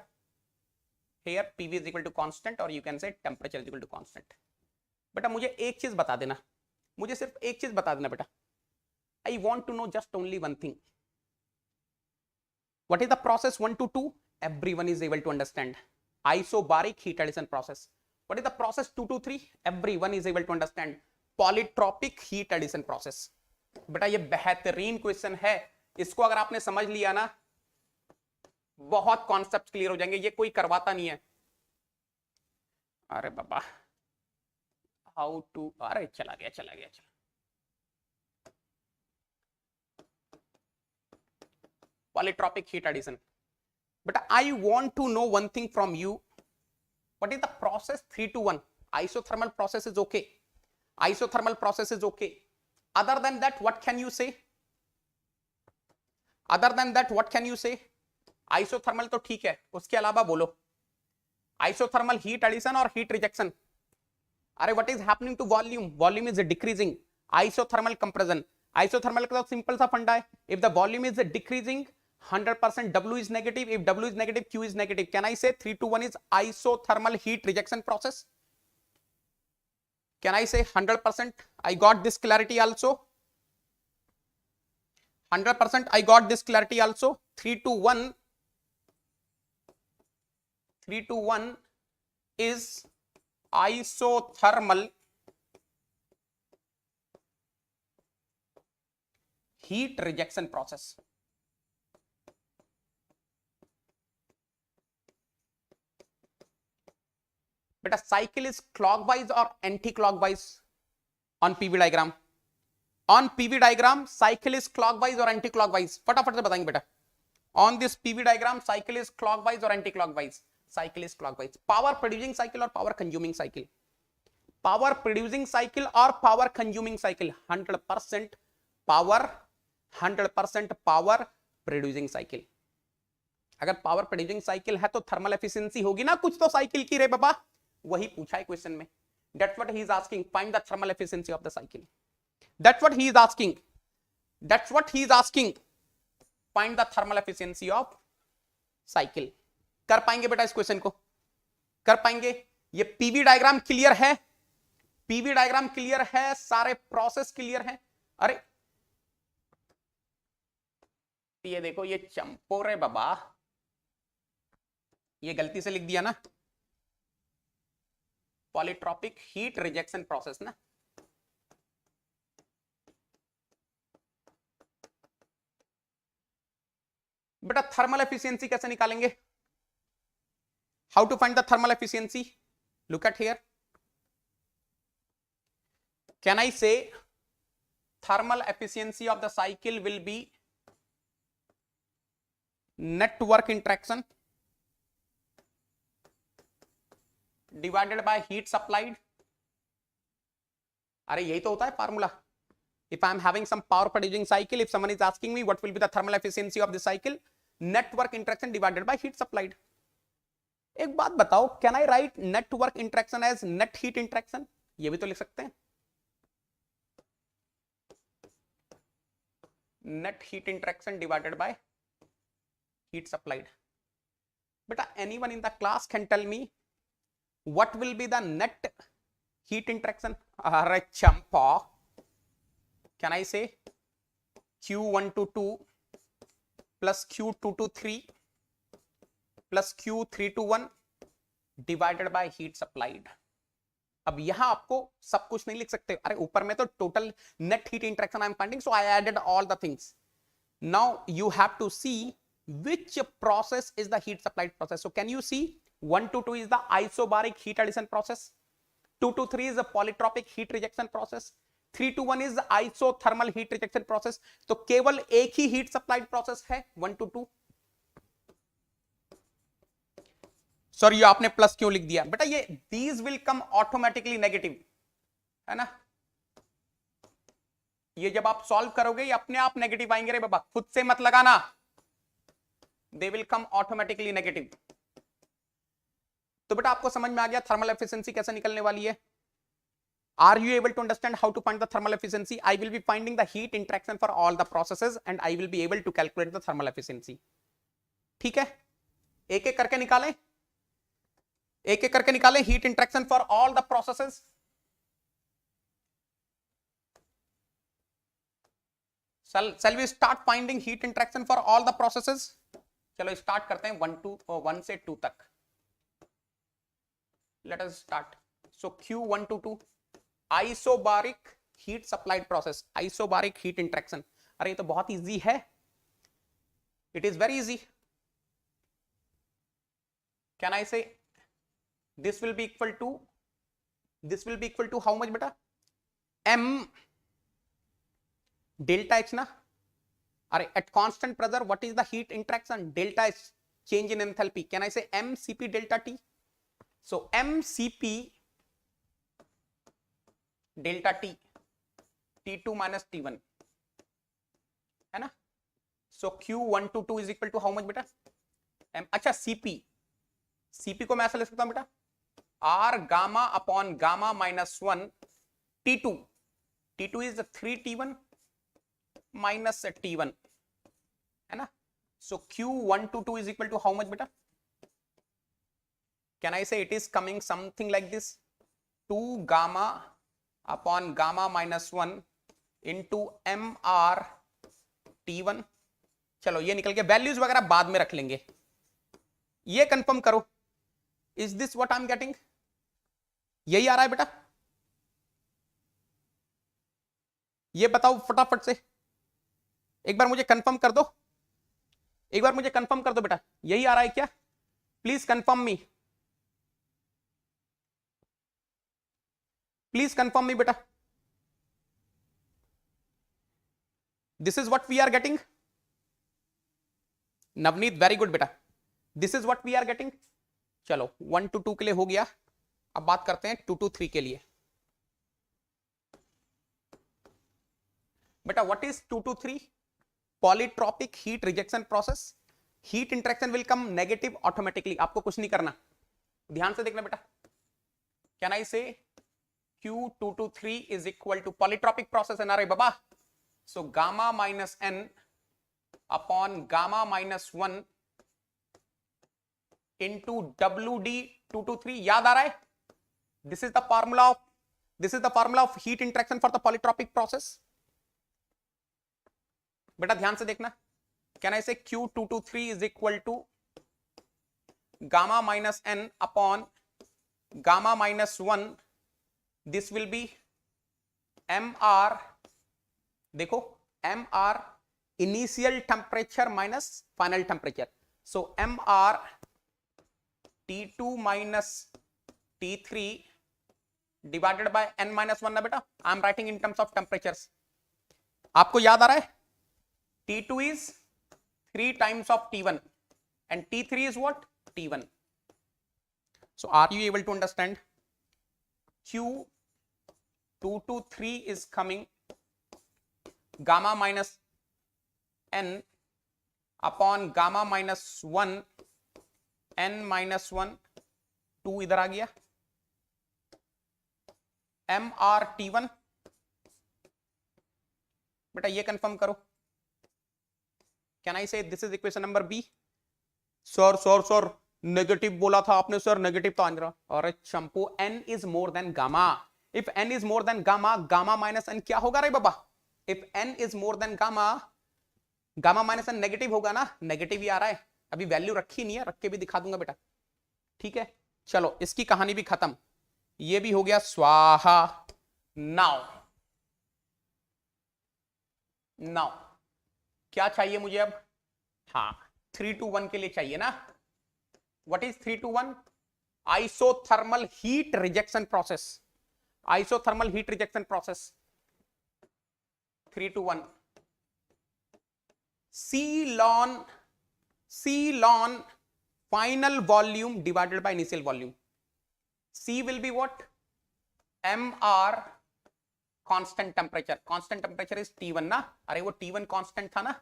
here PV is equal to constant or you can say temperature is equal to constant. बेटा मुझे एक चीज बता देना, मुझे सिर्फ एक चीज बता देना बेटा. I want to know just only one thing. What is the process 1 to 2? Everyone is able to understand. Isobaric heat addition process. What is the process 2 to 3? Everyone is able to understand. Polytropic heat addition process. बेटा ये बेहतरीन question है, इसको अगर आपने समझ लिया ना, बहुत कॉन्सेप्ट क्लियर हो जाएंगे. ये कोई करवाता नहीं है. अरे बाबा, हाउ टू, अरे चला गया. Polytropic heat addition. But I want to know one thing from you. What is the process 3 to 1? Isothermal process is okay. Isothermal process is okay. Other than that, what can you say? Other than that, what can you say? Isothermal तो ठीक है, उसके अलावा बोलो. Isothermal heat addition or heat rejection? अरे what is happening to volume? Volume is decreasing. Isothermal compression. Isothermal का तो simple सा फंडा है. If the volume is decreasing, 100% W is negative. If W is negative, Q is negative. Can I say 3 to 1 is isothermal heat rejection process? Can I say 100%? I got this clarity also. 100% I got this clarity also. 3 to 1 is isothermal heat rejection process. But a cycle is clockwise or anti-clockwise on PV diagram? On PV diagram, cycle is clockwise or anti-clockwise? फटाफट से बताएंगे बेटा. On this PV diagram, cycle is clockwise or anti-clockwise? Cycle is clockwise. Power producing cycle or power consuming cycle? Power producing cycle or power consuming cycle? 100% power, 100% power producing cycle. अगर power producing cycle है तो thermal efficiency होगी ना कुछ तो cycle की रे बाबा. वही पूछा है क्वेश्चन में. That's what he is asking. Find the thermal efficiency of the cycle. That's what he is asking. That's what he is asking. Find the thermal efficiency of cycle. कर पाएंगे बेटा इस क्वेश्चन को? कर पाएंगे? ये पीवी डायग्राम क्लियर है? PV diagram clear है? सारे प्रोसेस क्लियर है? अरे ये देखो, ये चंपोरे बाबा, ये गलती से लिख दिया ना, पॉलीट्रॉपिक हीट रिजेक्शन प्रोसेस ना। बेटा थर्मल एफिशिएंसी कैसे निकालेंगे? How to find the thermal efficiency? Look at here, can I say thermal efficiency of the cycle will be net work interaction divided by heat supplied. अरे यही तो होता है formula. If I am having some power producing cycle, if someone is asking me what will be the thermal efficiency of the cycle, net work interaction divided by heat supplied. एक बात बताओ, can I write net work interaction as net heat interaction? ये भी तो लिख सकते हैं. Net heat interaction divided by heat supplied. Beta, anyone in the class can tell me what will be the net heat interaction? Arre champa. Can I say Q122 plus Q223 plus Q321 divided by heat supplied. अब यहां आपको सब कुछ नहीं लिख सकते. अरे ऊपर में तो total net heat interaction I am finding, so I added all the things. Now you have to see which process is the heat supplied process. So can you see 122 is the isobaric heat addition process, 223 is the polytropic heat rejection process, 321 is the isothermal heat rejection process. तो केवल एक ही heat supplied process है 122. Sorry आपने plus क्यों लिख दिया बेटा? ये these will come automatically negative है ना. ये जब आप सॉल्व करोगे ये अपने आप नेगेटिव आएंगे रे बाबा, खुद से मत लगाना. They will come automatically negative. तो बेटा आपको समझ में आ गया थर्मल एफिशिएंसी कैसे निकलने वाली है? Are you able to understand how to find the thermal efficiency? I will be finding the heat interaction for all the processes and I will be able to calculate the thermal efficiency. ठीक है, एक एक करके निकालें, एक एक करके निकालें heat interaction for all the processes. Shall we start finding heat interaction for all the processes? चलो स्टार्ट करते हैं 1 से 2 तक. Let us start. So Q122 isobaric heat supplied process, isobaric heat interaction. अरे ये तो बहुत इजी है. It is very easy. Can I say this will be equal to how much beta? M delta H ना. At constant pressure, what is the heat interaction? Delta H, change in enthalpy. Can I say mCp delta T? So mCp delta T, T2 minus T1 है ना. So Q122 is equal to how much बेटा? अच्छा CP को मैं ऐसा ले सकता हूं बेटा, R gamma upon gamma minus 1 T2 is 3T1 minus T1 है ना. So Q122 is equal to how much beta? Can I say it is coming something like this, 2 gamma upon gamma minus 1 into MR T1. चलो ये निकल के values वगैरह बाद में रख लेंगे. ये कंफर्म करो, is this what I am getting? यही आ रहा है बेटा? ये बताओ फटाफट से, एक बार मुझे कंफर्म कर दो, एक बार मुझे कंफर्म कर दो बेटा, यही आ रहा है क्या? Please confirm me, please confirm me बेटा. This is what we are getting. Navneet very good बेटा, this is what we are getting. चलो 1 to 2 के लिए हो गया. अब बात करते हैं 2 to 3 के लिए. बेटा what is 2 to 3? Polytropic heat rejection process. Heat interaction will come negative automatically, आपको कुछ नहीं करना, ध्यान से देखना बेटा. Can I say Q223 is equal to polytropic process है ना रे बाबा. So gamma minus n upon gamma minus 1 into WD223. याद आ रहा है? This is the formula of heat interaction for the polytropic process. बेटा ध्यान से देखना. Can I say Q223 is equal to gamma minus n upon gamma minus 1. This will be mr, देखो mr initial temperature minus final temperature. So mr T2 minus T3 divided by n minus 1 ना बेटा. I am writing in terms of temperatures. आपको याद आ रहा है? T2 is 3 times of T1 and T3 is what? T1. So are you able to understand? Q223 is coming gamma minus n upon gamma minus 1 n minus 1 2 इधर आ गया mRT1. बेटा ये confirm करो. Can I say this is equation number B? Sir negative बोला था आपने sir. Negative तो आ रहा. और चंपू n is more than gamma. If n is more than gamma, gamma minus n क्या होगा रे बाबा? If n is more than gamma, gamma minus n negative होगा ना. नेगेटिव ही आ रहा है. अभी वैल्यू रखी नहीं है, रख के भी दिखा दूंगा बेटा. ठीक है चलो इसकी कहानी भी खत्म. ये भी हो गया स्वाहा. नाउ क्या चाहिए मुझे अब? हाँ 3 to 1 के लिए चाहिए ना. What is 3 to 1? Isothermal heat rejection process. Isothermal heat rejection process 3 to 1. C ln final volume divided by initial volume. C will be what? mr constant temperature. Constant temperature is T1 ना. अरे वो T1 constant था ना.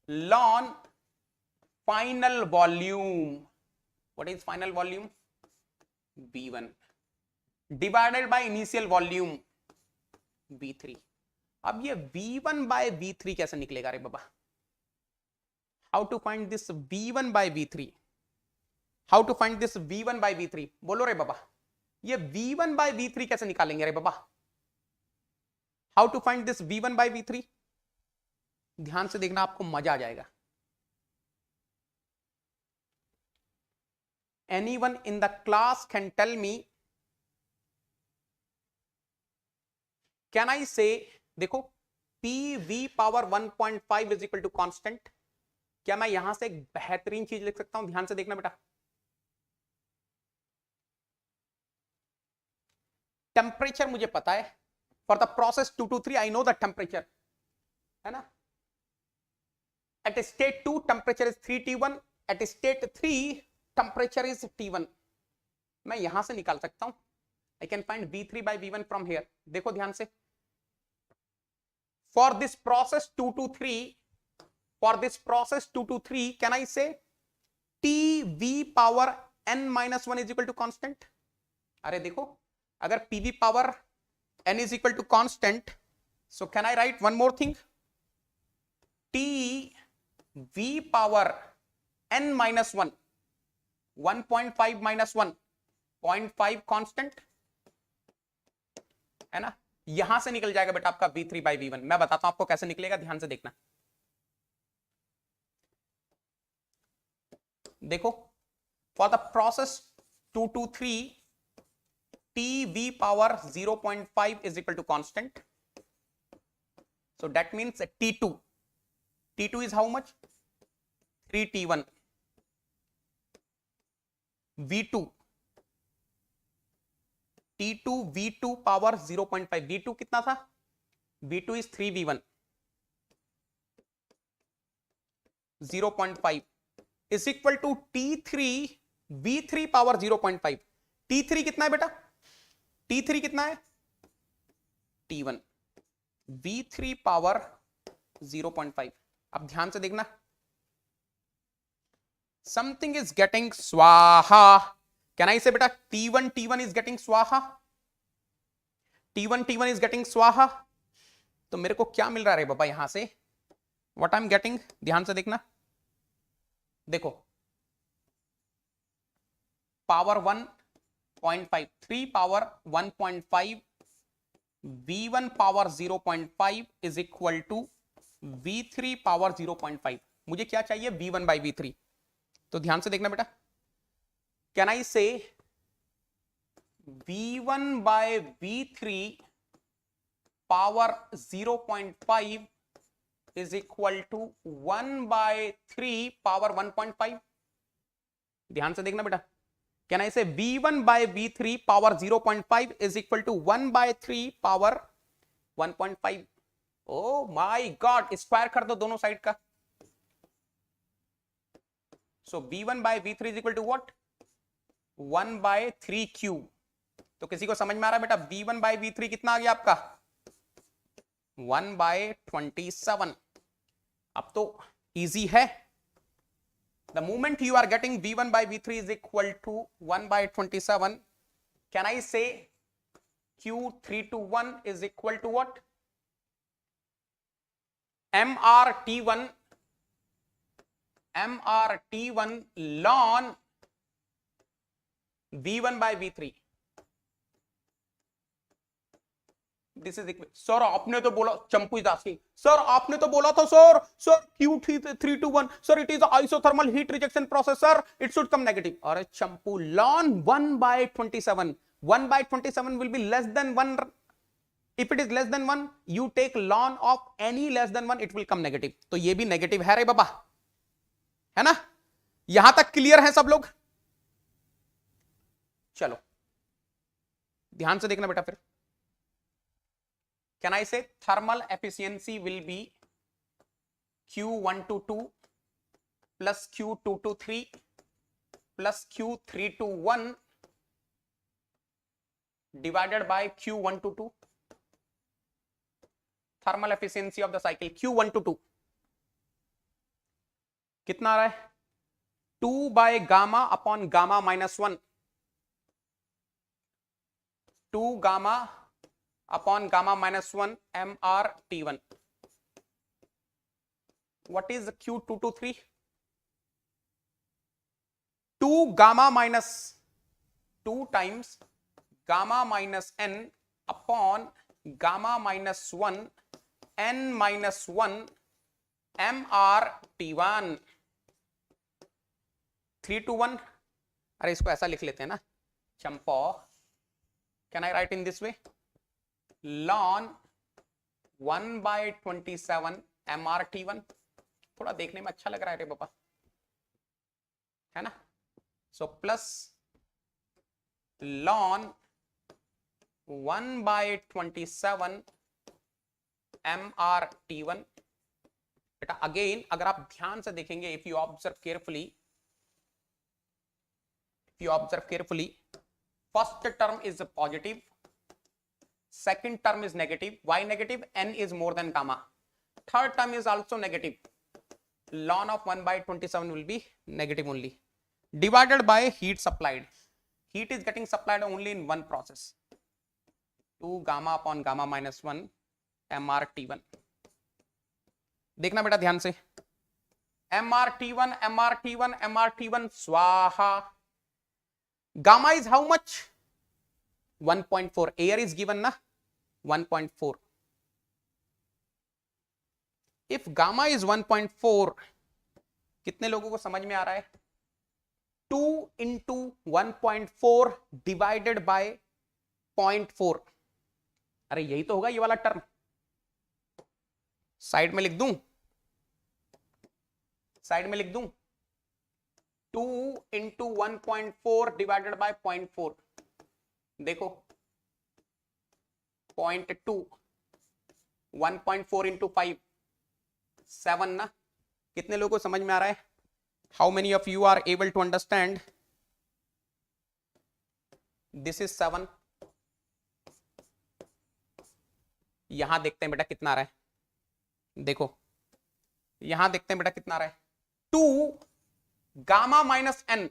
ln final volume. What is final volume? V1 divided by initial volume V3. अब ये V1 by V3 कैसे निकलेगा रे बाबा? How to find this V1 by V3? How to find this V1 by V3? बोलो रे बाबा. ये V1 by V3 कैसे निकालेंगे रे बाबा? How to find this V1 by V3? ध्यान से देखना आपको मजा आ जाएगा. Anyone in the class can tell me, can I say, देखो PV power 1.5 is equal to constant. क्या मैं यहां से एक बेहतरीन चीज लिख सकता हूं? ध्यान से देखना बेटा. टेम्परेचर मुझे पता है. For the process 2 to 3 I know the temperature है ना. At state 2 temperature is 3T1. At state 3 temperature is T1. मैं यहां से निकाल सकता हूं. I can find V3 by V1 from here. देखो ध्यान से. For this process 2 to 3, for this process 2 to 3, can I say TV power n minus 1 is equal to constant? अरे देखो अगर PV power n is equal to constant, so can I write one more thing? TV power n minus 1, 1.5 minus 1, 0.5 constant है ना. यहां से निकल जाएगा बेटा आपका V3 by V1. मैं बताता हूं आपको कैसे निकलेगा. ध्यान से देखना. देखो for the process 2 to 3 TV power 0.5 is equal to constant. So that means T2 is how much? 3T1. V2 T2 V2 power 0.5. V2 कितना था? V2 is 3V1. 0.5 is equal to T3 V3 power 0.5. T3 कितना है बेटा? T3 कितना है? T1. V3 power 0.5. अब ध्यान से देखना. Something is getting स्वाहा. Can I say बेटा T1 is getting स्वाहा? T1 is getting स्वाहा. तो मेरे को क्या मिल रहा है बाबा यहां से? What I'm getting? ध्यान से देखना. देखो power 1 0.5, 3 power 1.5 V1 power 0.5 is equal to V3 power 0.5। मुझे क्या चाहिए? V1 by V3। तो ध्यान से देखना बेटा, can I say V1 by V3 power 0.5 is equal to 1 by 3 power 1.5। ध्यान से देखना बेटा, can I say V1 by V3 power 0.5 is equal to 1 by 3 power 1.5। Oh my god, square कर दो दोनों साइड का। So V1 by V3 is equal to what? 1 by 3 cube. तो किसी को समझ में आ रहा है बेटा V1 बाय V3 कितना आ गया आपका? 1 बाय 27। अब तो इजी है। The moment you are getting V1 by V3 is equal to 1 by 27, can I say Q321 is equal to what? MRT1 ln V1 by V3। This is equal. Sir आपने तो बोला, चंपू is asking, sir आपने तो बोला था sir Q321 sir it is isothermal heat rejection process sir, it should come negative. अरे चंपू, ln 1 by 27, 1 by 27 will be less than 1। if it is less than 1 you take ln of any less than 1, it will come negative। तो ये भी negative है रे बाबा, है ना? यहां तक क्लियर है सब लोग? चलो ध्यान से देखना बेटा फिर। Can I say thermal efficiency will be Q122 plus Q223 plus Q321 divided by Q122? Thermal efficiency of the cycle Q122 कितना आ रहा है? 2 by gamma upon gamma minus 1, 2 gamma upon gamma minus 1 MRT1। what is Q223? 2 gamma minus 2 times gamma minus n upon gamma minus 1 n minus 1 MRT1। 321। अरे इसको ऐसा लिख लेते हैं ना चंपो, can I write in this way? ln 1 by 27 MRT1। थोड़ा देखने में अच्छा लग रहा है रे बाबा, है ना? So plus ln 1 by 27 MRT1। बेटा अगेन अगर आप ध्यान से देखेंगे, if you observe carefully, first term is positive, second term is negative. Why negative? N is more than gamma. Third term is also negative. ln of 1 by 27 will be negative only, divided by heat supplied. Heat is getting supplied only in one process, 2 gamma upon gamma minus 1 MRT1। देखना बेटा ध्यान से, MRT1 स्वाहा। gamma is how much? 1.4। air is given na 1.4। if gamma is 1.4, कितने लोगों को समझ में आ रहा है? 2 into 1.4 divided by 0.4। अरे यही तो होगा ये वाला टर्म। साइड में लिख दूं 2 into 1.4 divided by 0.4। देखो 0.2, 1.4 into 5, 7 ना? कितने लोगों को समझ में आ रहा है? How many of you are able to understand? This is 7। यहां देखते हैं बेटा कितना आ रहा है, देखो यहां देखते हैं बेटा कितना आ रहा है। 2 gamma minus n,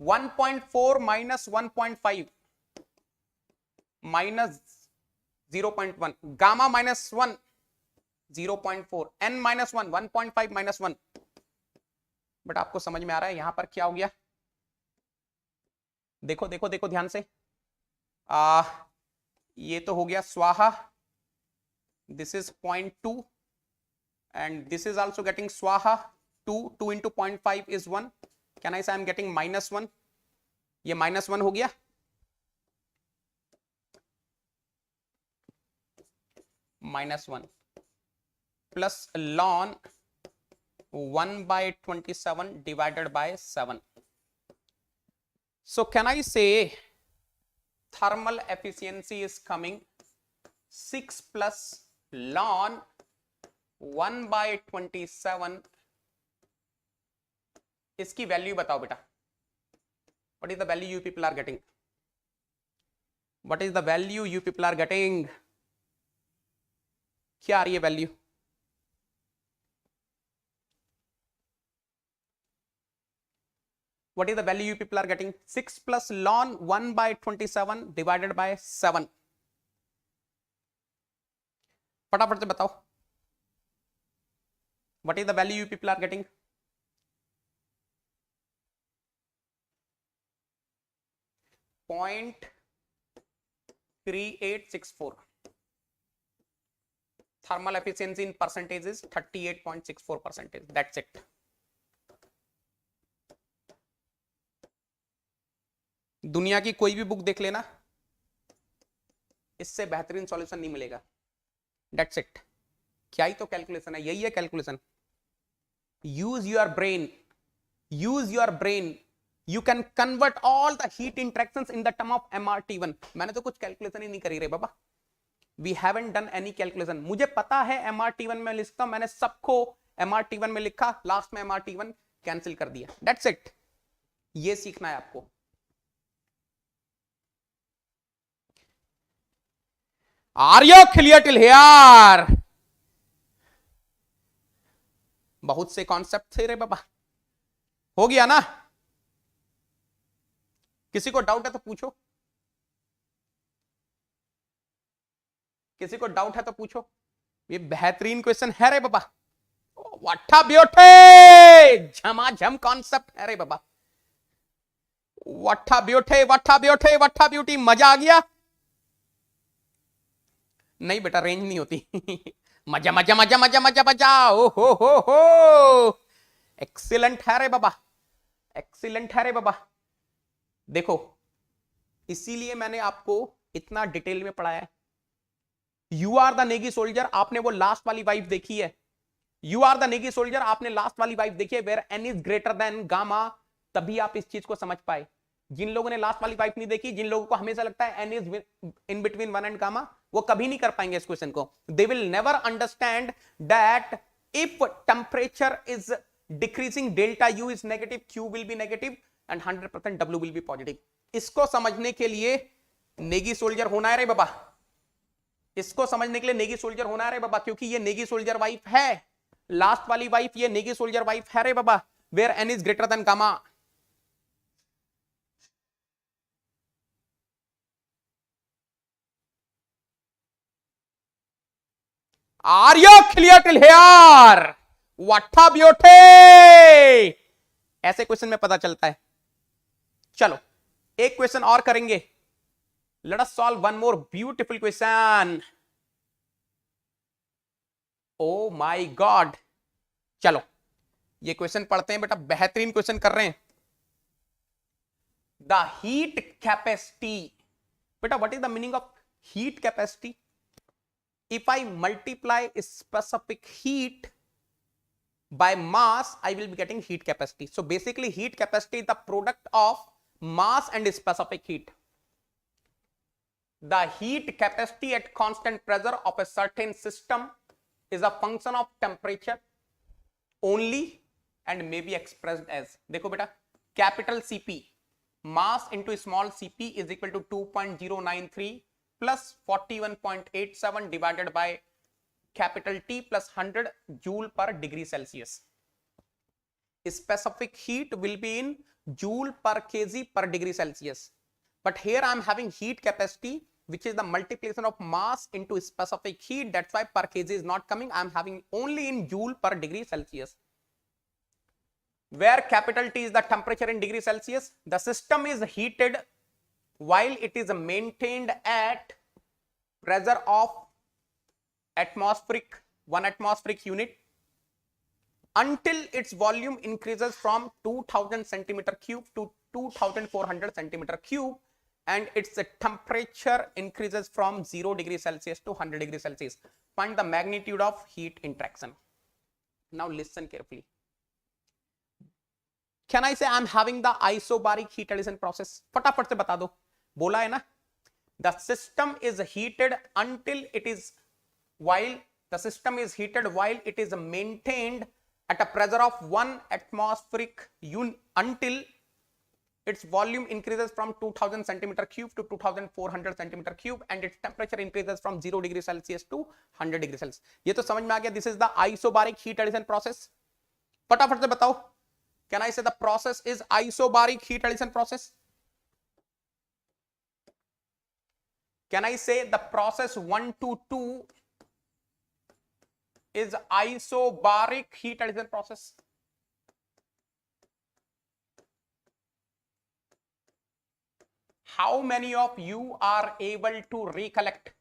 1.4 minus 1.5 minus 0.1, gamma minus 1 0.4, n minus 1 1.5 minus 1। But आपको समझ में आ रहा है यहां पर क्या हो गया? देखो देखो देखो ध्यान से, ये तो हो गया स्वाहा, this is 0.2 and this is also getting swaha. 2 into 0.5 is 1. Can I say I'm getting -1? ये -1 हो गया, -1 plus ln 1/27 divided by 7. So can I say thermal efficiency is coming 6 plus ln 1/27. इसकी वैल्यू बताओ बेटा, what is the value you people are getting? What is the value you people are getting? क्या आ रही है value? What is the value you people are getting? 6 plus ln 1/27 divided by 7. फटाफट से बताओ, what is the value you people are getting? .3864. Thermal efficiency in percentage is 38.64%. That's it. दुनिया की कोई भी बुक देख लेना, इससे बेहतरीन सॉल्यूशन नहीं मिलेगा. That's it. क्या ही तो कैलकुलेशन है, यही है calculation. Use your brain, use your brain. You can convert all the heat interactions in the term of MRT1. मैंने तो कुछ कैलकुलेशन ही नहीं करी रे बाबा. We haven't done any calculation. मुझे पता है MRT1 में लिखता हूं, मैंने सबको MRT1 में लिखा, लास्ट में MRT1 कैंसिल कर दिया. That's it. ये सीखना है आपको. Are you clear till here? बहुत से कॉन्सेप्ट थे रे बाबा. हो गया ना? किसी को डाउट है तो पूछो, किसी को डाउट है तो पूछो. ये बेहतरीन क्वेश्चन है रे बाबा. वट्ठा ब्योठे, झमाझम कॉन्सेप्ट है रे बाबा. वट्ठा ब्योठे, वट्ठा ब्योठे, वट्ठा ब्यूटी. मजा आ गया? नहीं बेटा, रेंज नहीं होती. मजा मजा मजा मजा मजा मजा. ओ हो. एक्सीलेंट है रे बाबा, एक्सीलेंट है रे बाबा. देखो, इसीलिए मैंने आपको इतना डिटेल में पढ़ाया है. You are the Negi soldier, आपने वो लास्ट वाली वाइफ देखी है. You are the Negi soldier, आपने लास्ट वाली वाइफ देखी है, where n is greater than gamma. तभी आप इस चीज को समझ पाए. जिन लोगों ने लास्ट वाली वाइफ नहीं देखी, जिन लोगों को हमेशा लगता है n is in between 1 and gamma, वो कभी नहीं कर पाएंगे इस क्वेश्चन को. They will never understand that if temperature is decreasing, delta u is negative, q will be negative and 100% W will be positive. इसको समझने के लिए नेगी सोल्जर होना है रे बाबा. इसको समझने के लिए नेगी सोल्जर होना है रे बाबा, क्योंकि ये नेगी सोल्जर वाइफ है. लास्ट वाली वाइफ ये नेगी सोल्जर वाइफ है रे बाबा, where n is greater than gamma. Are you clear till here? वट्ठा ब्योठे. ऐसे क्वेश्चन में पता चलता है. चलो एक क्वेश्चन और करेंगे. Let us solve one more beautiful question. O my God. चलो ये क्वेश्चन पढ़ते हैं बेटा, बेहतरीन क्वेश्चन कर रहे हैं. The heat capacity. बेटा what is the meaning of heat capacity? If I multiply specific heat by mass, I will be getting heat capacity. So basically heat capacity is the product of mass and specific heat. The heat capacity at constant pressure of a certain system is a function of temperature only and may be expressed as, देखो बेटा, capital CP mass into small cp is equal to 2.093 plus 41.87 divided by capital T plus 100 joule per degree Celsius. Specific heat will be in joule per kg per degree Celsius. But here I am having heat capacity, which is the multiplication of mass into specific heat. That's why per kg is not coming. I am having only in joule per degree Celsius. Where capital T is the temperature in degree Celsius. The system is heated while it is maintained at pressure of atmospheric 1 atmospheric unit until its volume increases from 2000 centimeter cube to 2400 centimeter cube and its temperature increases from 0 degree Celsius to 100 degree Celsius. Find the magnitude of heat interaction. Now listen carefully. Can I say I'm having the isobaric heat addition process? फटाफट से बता दो. बोला है ना? The system is heated until it is while it is maintained at a pressure of 1 atmospheric unit until its volume increases from 2000 centimeter cube to 2400 centimeter cube and its temperature increases from 0 degree Celsius to 100 degree Celsius. ये तो समझ में आ गया. This is the isobaric heat addition process. फटाफट से बताओ. Can I say the process is isobaric heat addition process? Can I say the process 1 to 2 is isobaric heat addition process? How many of you are able to recollect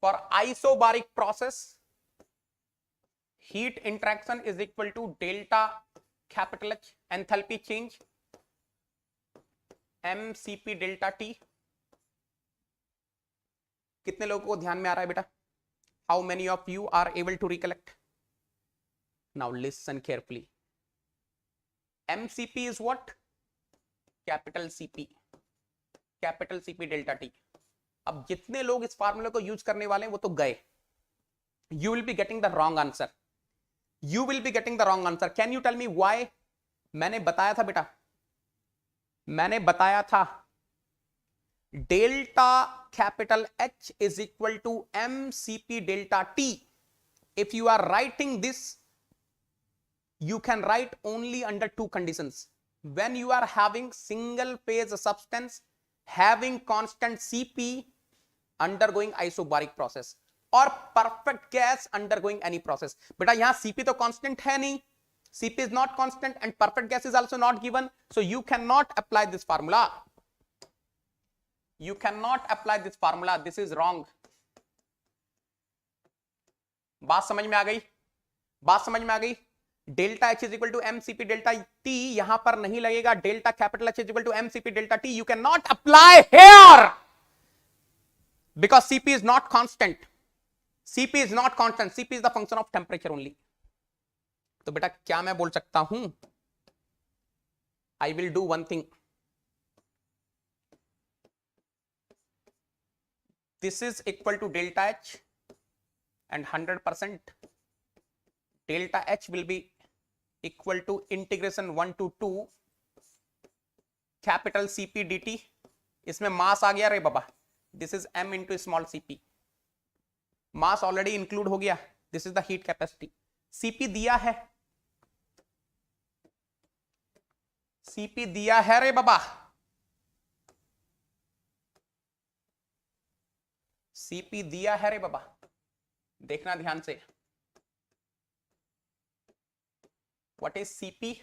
for isobaric process heat interaction is equal to delta capital H enthalpy change mCp delta T? कितने लोगों को ध्यान में आ रहा है बेटा? How many of you are able to recollect? Now listen carefully. mCp is what? Capital CP delta T. अब जितने लोग इस फार्मूले को यूज करने वाले हैं वो तो गए. You will be getting the wrong answer. You will be getting the wrong answer. Can you tell me why? मैंने बताया था बेटा, मैंने बताया था delta capital H is equal to mCp delta T. If you are writing this, you can write only under two conditions. When you are having single phase substance having constant Cp undergoing isobaric process or perfect gas undergoing any process. बेटा यहाँ Cp तो constant है नहीं, Cp is not constant and perfect gas is also not given, so you cannot apply this formula. You cannot apply this formula. This is wrong. बात समझ में आ गई? बात समझ में आ गई? Delta H is equal to mCp delta T यहां पर नहीं लगेगा. Delta capital H is equal to mCp delta T. You cannot apply here because Cp is not constant. Cp is not constant. Cp is the function of temperature only. तो बेटा क्या मैं बोल सकता हूं? I will do one thing. This is equal to delta H and 100% delta H will be equal to integration 1 to 2 capital Cp dt. इसमें मास आ गया रे बाबा. This is m into small cp. Mass already include हो गया. This is the heat capacity. Cp दिया है, Cp दिया है रे बाबा. Cp दिया है रे बाबा. देखना ध्यान से. What is Cp?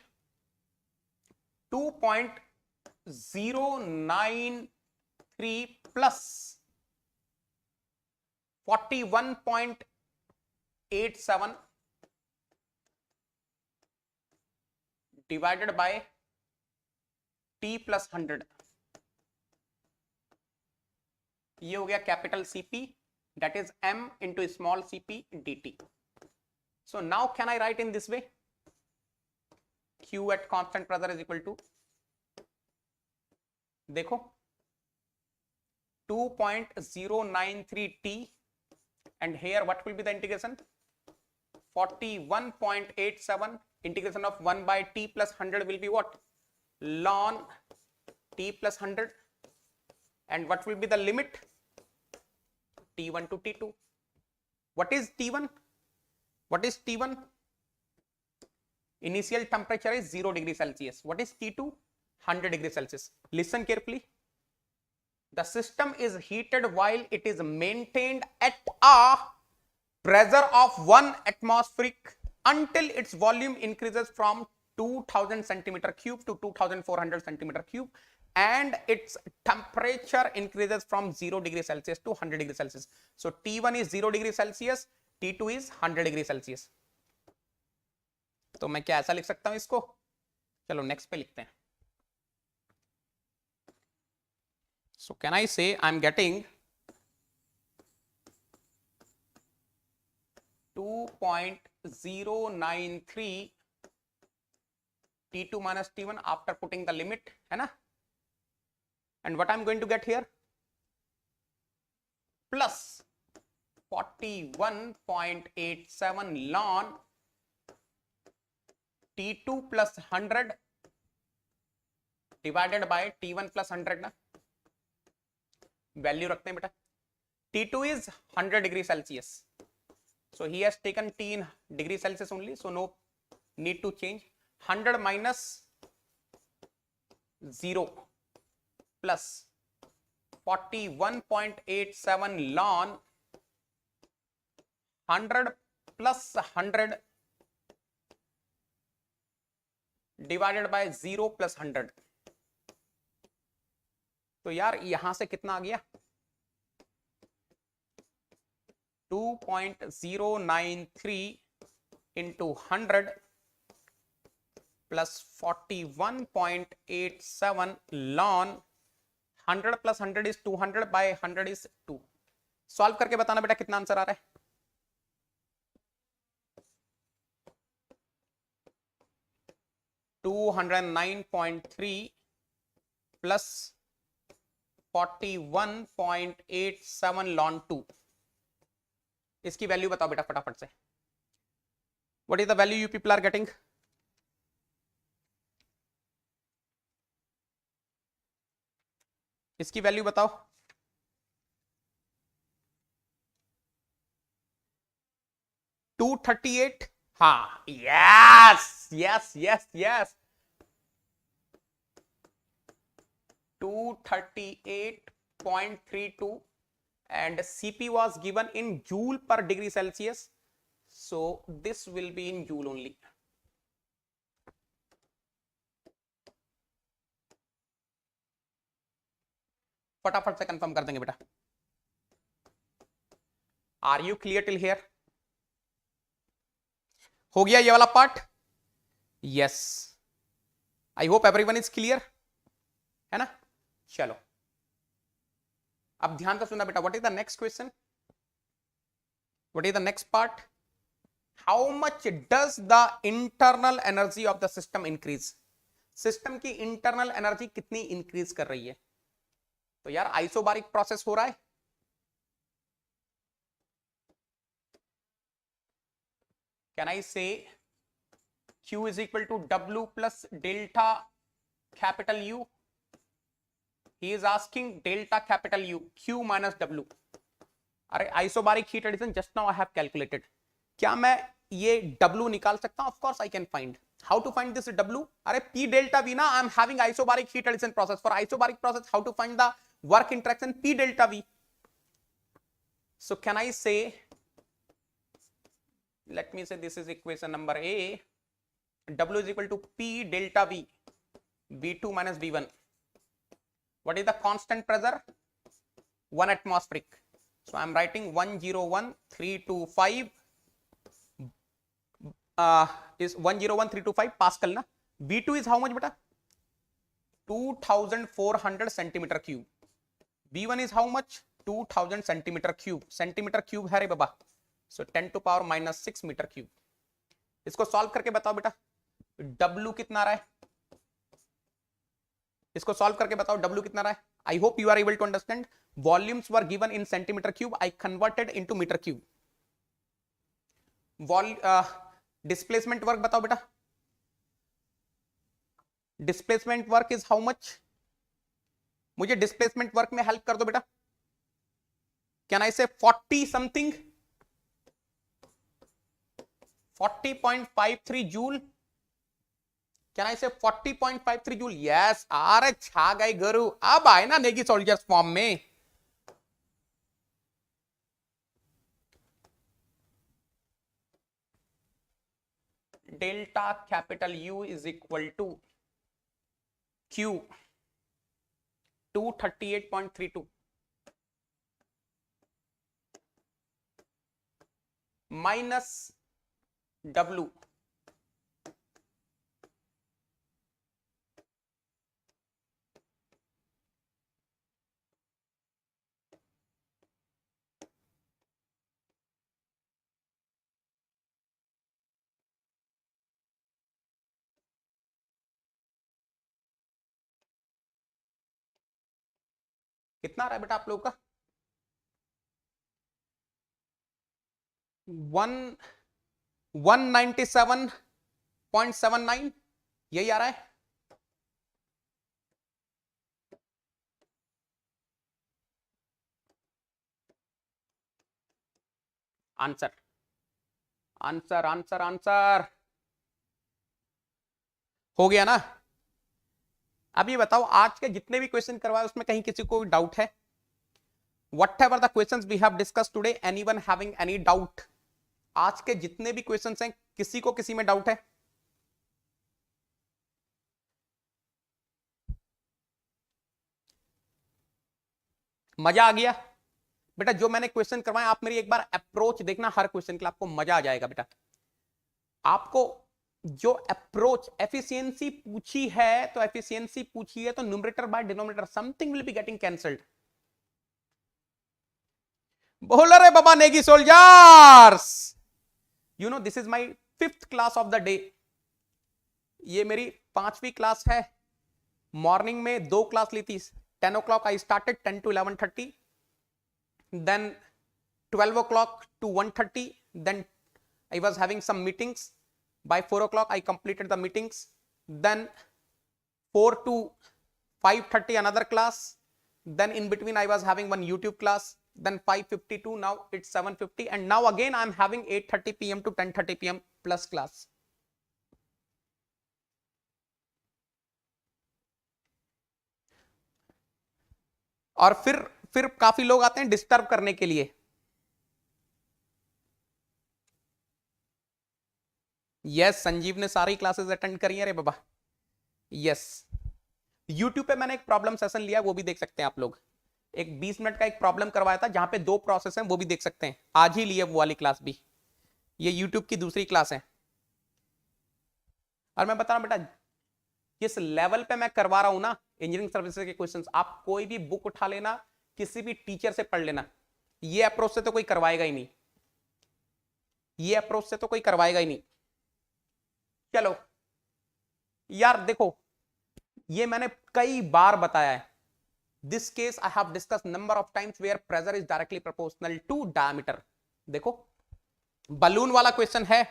2.093 plus 41.87 divided by T plus 100. ये हो गया capital Cp, that is m into small cp dt. So now can I write in this way? Q at constant pressure is equal to, देखो 2.093 T and here what will be the integration? 41.87 integration of 1 by T plus 100 will be what? Ln T plus 100. And what will be the limit? T1 to T2. What is T1? What is T1? Initial temperature is 0 degree Celsius. What is T2? 100 degree Celsius. Listen carefully. The system is heated while it is maintained at a pressure of 1 atmospheric until its volume increases from 2000 centimeter cube to 2400 centimeter cube and its temperature increases from 0 degree Celsius to 100 degree Celsius. So T1 is 0 degree Celsius, T2 is 100 degree Celsius. तो मैं क्या ऐसा लिख सकता हूं इसको? चलो next पे लिखते हैं. So can I say I'm getting 2.093 T2 minus T1 after putting the limit, है ना? And what I'm going to get here? Plus 41.87 ln T2 plus 100 divided by T1 plus 100 ना. Value रखते हैं बेटा. T2 is 100 degree Celsius. So he has taken T in degree Celsius only. So no need to change. 100 minus 0 plus 41.87 ln 100 plus 100 divided by 0 plus 100. तो यार यहां से कितना आ गया? 2.093 into 100 plus 41.87 ln 100 plus 100 is 200 by 100 is 2. Solve करके बताना बेटा कितना आंसर आ रहा है. $209.3 plus 41.87 ln 2. इसकी वैल्यू बताओ बेटा फटाफट से. What is the value you people are getting? इसकी वैल्यू बताओ. $238. हाँ, yes, yes, yes, yes. 238.32 and Cp was given in joule per degree Celsius. So this will be in joule only. फटाफट से कंफर्म कर देंगे बेटा. Are you clear till here? हो गया ये वाला part? Yes, I hope everyone is clear, है ना? चलो अब ध्यान से सुनना बेटा. What is the next question? What is the next part? How much does the internal energy of the system increase? System की इंटरनल एनर्जी कितनी इंक्रीज कर रही है? तो यार आइसोबारिक प्रोसेस हो रहा है. Can I say Q is equal to W plus delta capital U? He is asking delta capital U, Q minus W. अरे isobaric heat addition just now I have calculated. क्या मैं ये W निकाल सकता हूं? Of course I can find. How to find this W? अरे P delta V ना. I am having isobaric heat addition process. For isobaric process how to find the work interaction? P delta V. So can I say, let me say this is equation number A. W is equal to P delta V, V2 minus V1. What is the constant pressure? 1 atmospheric. So I am writing 101,325 is 101,325 Pascal na. V2 is how much beta? 2,400 centimeter cube. V1 is how much? 2,000 centimeter cube. Centimeter cube है रे बाबा. So 10 to power minus 6 meter cube. इसको solve करके बताओ बेटा W कितना रहा है. इसको सॉल्व करके बताओ W कितना रहा है. I hope you are able to understand. Volumes were given in centimeter cube. I converted into meter cube. Displacement work बताओ बेटा. Displacement work is how much? मुझे डिस्प्लेसमेंट वर्क में हेल्प कर दो बेटा. कैन आई से 40 समथिंग? 40.53 जूल. कैन आई से 40.53 joule? Yes. अरे छा गए गुरु. अब आए ना नेगी सोल्जर्स फॉर्म में. Delta capital U is equal to Q 238.32 minus W कितना आ रहा है बेटा आप लोग का? 197.79 यही आ रहा है। आंसर आंसर आंसर आंसर हो गया ना? अब ये बताओ, आज के जितने भी क्वेश्चन करवाए उसमें कहीं किसी को डाउट है? Whatever the questions we have discussed today, anyone having any doubt? आज के जितने भी क्वेश्चंस हैं, किसी को किसी में डाउट है? मजा आ गया बेटा? जो मैंने क्वेश्चन करवाए आप मेरी एक बार अप्रोच देखना, हर क्वेश्चन के लिए आपको मजा आ जाएगा बेटा। आपको जो अप्रोच एफिशिएंसी पूछी है, तो एफिशिएंसी पूछी है तो numerator by denominator something will be getting cancelled. बोलो रे बाबा Negi soldiers, you know this is my 5th class of the day. ये मेरी 5वीं क्लास है। मॉर्निंग में 2 क्लास ली थी। 10 o'clock I started, 10 to 11:30, then 12 o'clock to 1:30, then I was having some meetings. By 4 o'clock I completed the meetings, then 4 to 5:30 another class, then in between I was having one YouTube class, then 5:52, now it's 7:50, and now again I'm having 8:30 p.m. to 10:30 p.m. plus class. और फिर काफी लोग आते हैं disturb करने के लिए। Yes, Sanjeev ने सारी क्लासेस अटेंड करी है रे बाबा। यस, यूट्यूब पे मैंने एक प्रॉब्लम सेशन लिया, वो भी देख सकते हैं आप लोग। एक 20 मिनट का एक प्रॉब्लम करवाया था जहां पे 2 प्रोसेस हैं, वो भी देख सकते हैं। आज ही लिए वो वाली क्लास भी। ये यूट्यूब की दूसरी क्लास है। और मैं बता रहा हूं बेटा, किस लेवल पे मैं करवा रहा हूं ना इंजीनियरिंग सर्विसेज के क्वेश्चंस, आप कोई भी बुक उठा लेना, किसी भी टीचर से पढ़ लेना, ये अप्रोच से तो कोई करवाएगा ही नहीं। ये अप्रोच से तो कोई करवाएगा ही नहीं। चलो यार देखो, ये मैंने कई बार बताया है। This case I have discussed number of times where pressure is directly proportional to diameter. देखो बलून वाला क्वेश्चन है,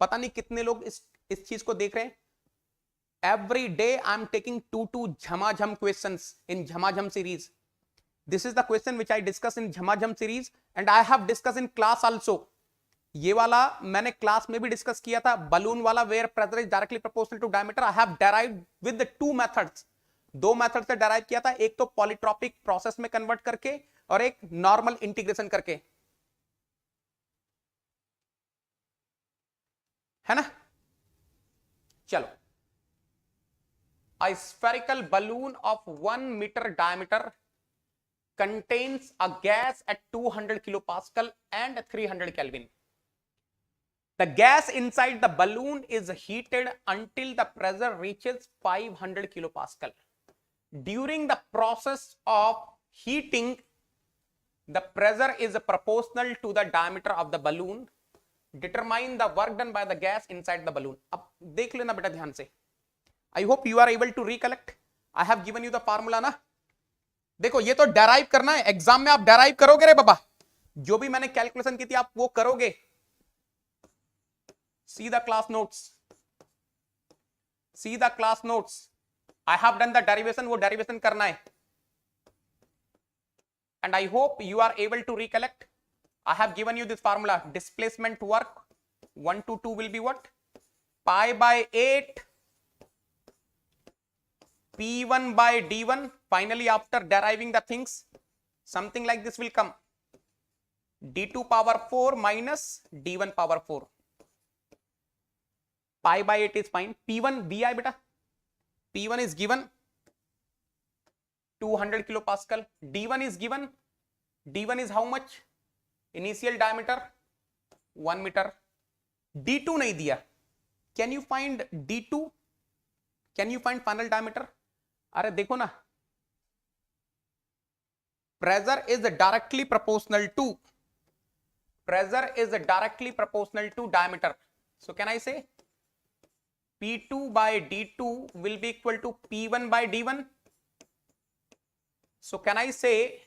पता नहीं कितने लोग इस चीज को देख रहे हैं। Every day I'm taking 2 Jhamajham questions in Jhamajham series. This is the question which I discuss in Jhamajham series and I have discussed in class also. ये वाला मैंने क्लास में भी डिस्कस किया था। बलून वाला where pressure is directly proportional to diameter, I have derived with 2 methods. 2 method से derive किया था, एक तो पॉलीट्रॉपिक प्रोसेस में कन्वर्ट करके और एक नॉर्मल इंटीग्रेशन करके, है ना? चलो, a spherical balloon of 1 meter diameter contains a gas at 200 kilopascal and 300 Kelvin. The gas inside the balloon is heated until the pressure reaches 500 kilopascal. During the process of heating, the pressure is proportional to the diameter of the balloon. Determine the work done by the gas inside the balloon. अब देख लेना बेटा ध्यान से। I hope you are able to recollect. I have given you the formula ना। देखो ये तो डेराइव करना है, एग्जाम में आप डेराइव करोगे रे बाबा, जो भी मैंने कैलकुलेशन की थी आप वो करोगे। See the class notes. See the class notes. I have done the derivation, वो derivation करना है। And I hope you are able to recollect. I have given you this formula. Displacement work 1 to 2 will be what? Pi by 8 P1 by D1. Finally, after deriving the things, something like this will come. D2 power 4 minus D1 power 4. Pi by 8 is fine. P1 BI beta. P1 is given. 200 kilo pascal. D1 is given. D1 is how much? Initial diameter 1 metre. D2 नहीं दिया. Can you find D2? Can you find final diameter? अरे देखो ना, pressure is directly proportional to diameter. So can I say P2 by D2 will be equal to P1 by D1? So can I say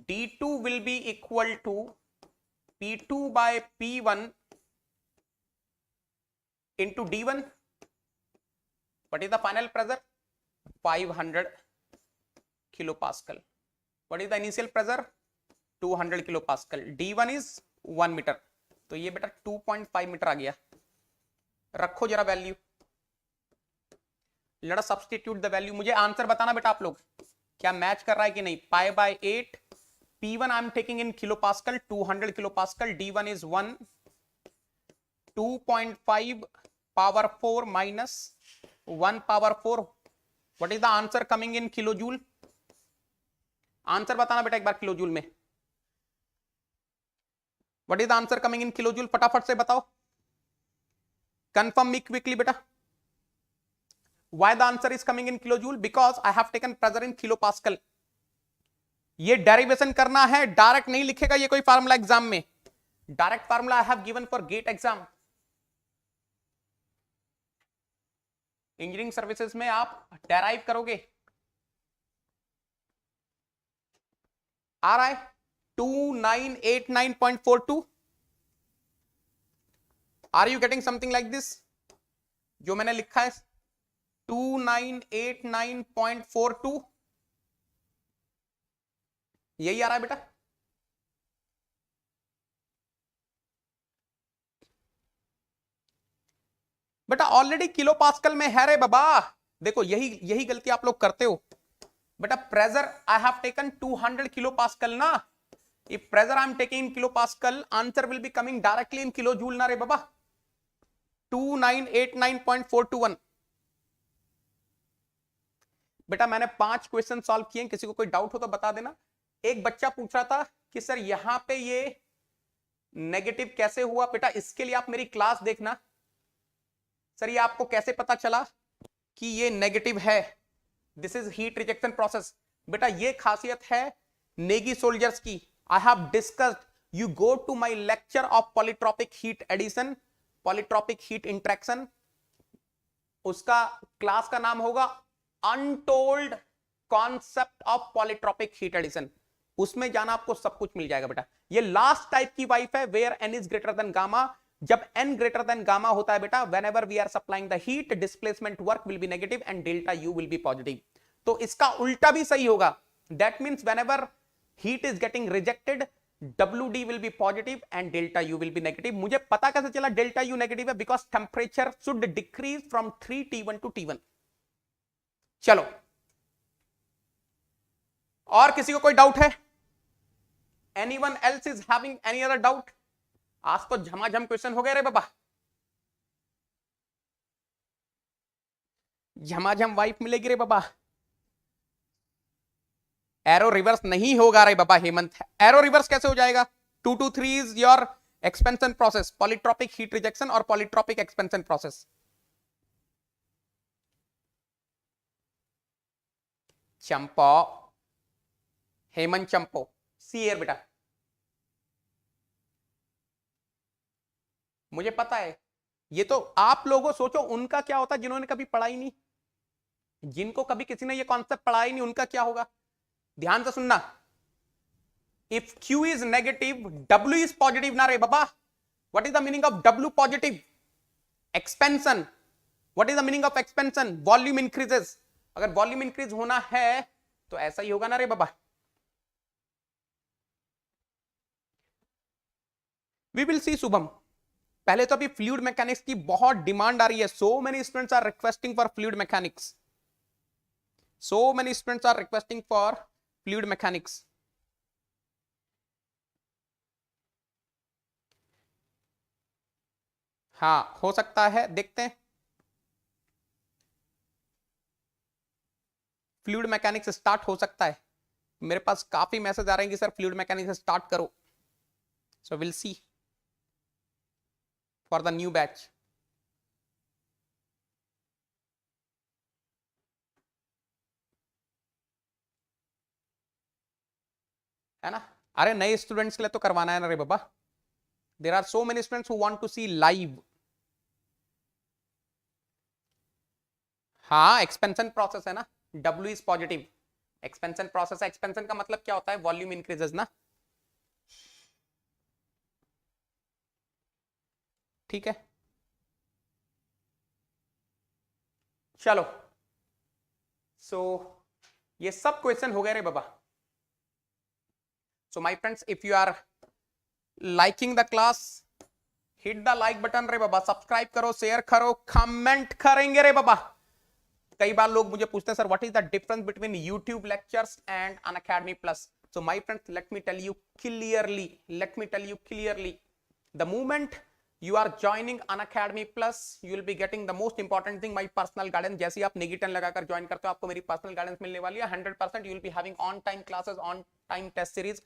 D2 will be equal to P2 by P1 into D1? What is the final pressure? 500 kilopascal. What is the initial pressure? 200 kilopascal. D1 is 1 metre. तो ये बेटा 2.5 metre आ गया. रखो जरा value. Let us substitute the value. मुझे answer बताना बेटा आप लोग, क्या मैच कर रहा है कि नहीं. Pi by 8. P1 I am taking in kilo pascal, 200 kilo pascal. D1 is 1. 2.5 power 4 minus 1 power 4. What is the answer coming in kilo joule? Answer बताना बेटा एक बार किलो जूल में. What is the answer coming in kilo joule? फटाफट से बताओ. Confirm me quickly बेटा. Why the answer is coming in kilojoule? Because I have taken pressure in kilopascal. ये derivation करना है, डायरेक्ट नहीं लिखेगा ये कोई फार्मूला एग्जाम में. Direct formula I have given for GATE exam. Engineering services में आप डेराइव करोगे. आ रहा है 2989.42. Are you getting something like this? जो मैंने लिखा है 2989.42, यही आ रहा है बेटा. बेटा ऑलरेडी किलो पास्कल में है रे बाबा. देखो यही गलती आप लोग करते हो बेटा. Pressure I have taken 200 kilo pascal ना. If pressure I am taking in kilo pascal, answer will be coming directly in kilo joule ना रे बाबा. 2989.421. बेटा मैंने 5 क्वेश्चन सॉल्व किए. किसी को कोई डाउट हो तो बता देना. एक बच्चा पूछ रहा था कि सर यहां पे ये नेगेटिव कैसे हुआ. बेटा इसके लिए आप मेरी क्लास देखना. सर ये आपको कैसे पता चला कि ये नेगेटिव है? This is heat rejection process. बेटा ये खासियत है नेगी सोल्जर्स की. I have discussed. You go to my lecture of polytropic heat addition, polytropic heat interaction. उसका क्लास का नाम होगा untold concept of polytropic heat addition. उसमें जाना, आपको सब कुछ मिल जाएगा बेटा. ये लास्ट टाइप की वाइफ है where n is greater than gamma. जब n ग्रेटर देन गामा होता है बेटा, whenever we are supplying the heat, displacement work will be negative and delta U will be positive. तो इसका उल्टा भी सही होगा. That means whenever heat is getting rejected, WD will be positive and delta U will be negative. मुझे पता कैसे चला delta U negative है? Because temperature should decrease from 3T1 to T1. चलो, और किसी को कोई डाउट है? Anyone else is having any other doubt? आज तो झमाझम क्वेश्चन हो गए रे बाबा. झमाझम वाइफ मिलेगी रे बाबा. एरो रिवर्स नहीं होगा रे बाबा हेमंत. एरो रिवर्स कैसे हो जाएगा? 2 to 3 is your expansion process, polytropic heat rejection और पॉलीट्रॉपिक एक्सपेंशन प्रोसेस. चंपो, हेमंत चंपो, सी एयर बेटा. मुझे पता है. ये तो आप लोगों सोचो उनका क्या होता जिन्होंने कभी पढ़ा ही नहीं. जिनको कभी किसी ने ये कॉन्सेप्ट पढ़ा ही नहीं, उनका क्या होगा? ध्यान से सुनना. If Q is negative, W is positive ना रे बाबा. What is the meaning of W positive? Expansion. What is the meaning of expansion? Volume increases. अगर वॉल्यूम इंक्रीज होना है तो ऐसा ही होगा ना रे बाबा. We will see Shubham. पहले तो अभी फ्लूइड मैकेनिक्स की बहुत डिमांड आ रही है. So many students are requesting for fluid mechanics. So many students are requesting for fluid mechanics. हाँ हो सकता है, देखते हैं. फ्लूइड मैकेनिक्स स्टार्ट हो सकता है। मेरे पास काफी मैसेज आ रहे हैं कि सर फ्लूइड मैकेनिक्स स्टार्ट करो। So will see for the new batch. है ना, अरे नए स्टूडेंट्स के लिए तो करवाना है ना रे बाबा। There are so many students who want to see live. हाँ, एक्सपेंशन प्रोसेस है ना, W is positive. Expansion process है, एक्सपेंशन का मतलब क्या होता है, वॉल्यूम इंक्रीजेस ना। ठीक है, चलो। सो ये सब क्वेश्चन हो गए रे बाबा। So my friends, if you are liking the class, hit the like button रे बाबा, सब्सक्राइब करो, शेयर करो, कमेंट करेंगे रे बाबा। कई बार लोग मुझे पूछते हैं sir what is the difference between YouTube lectures and Unacademy plus. So my friends, let me tell you clearly, the moment you are joining Unacademy Plus, you will be getting the most important thing, my personal guidance। जैसे आप negative लगाकर join करते हो, आपको मेरी personal guidance मिलने वाली है 100%। you will be having on time classes, on time test series,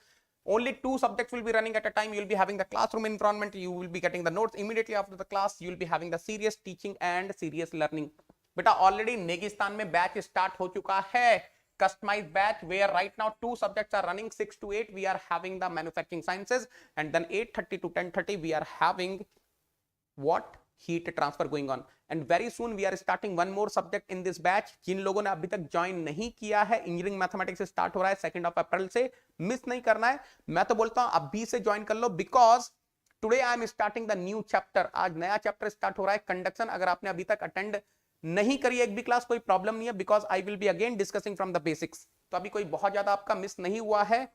only 2 subjects will be running at a time। you will be having the classroom environment, you will be getting the notes immediately after the class, you will be having the serious teaching and serious learning। बेटा already Negistan में batch start हो चुका है, customized batch, where right now 2 subjects are running, 6 to 8 we are having the manufacturing sciences, and then 8:30 to 10:30 we are having what, heat transfer going on, and very soon we are starting one more subject in this batch। जिन लोगों ने अभी तक join नहीं किया है, engineering mathematics start हो रहा है 2 अप्रैल से, मिस नहीं करना है। मैं तो बोलता हूं अभी से ज्वाइन कर लो, because today I am starting the new chapter. आज नया चैप्टर स्टार्ट हो रहा है, कंडक्शन। अगर आपने अभी तक अटेंड नहीं करी एक भी क्लास, कोई प्रॉब्लम नहीं है, because I will be again discussing from the basics. तो अभी कोई बहुत ज्यादा आपका मिस नहीं हुआ है।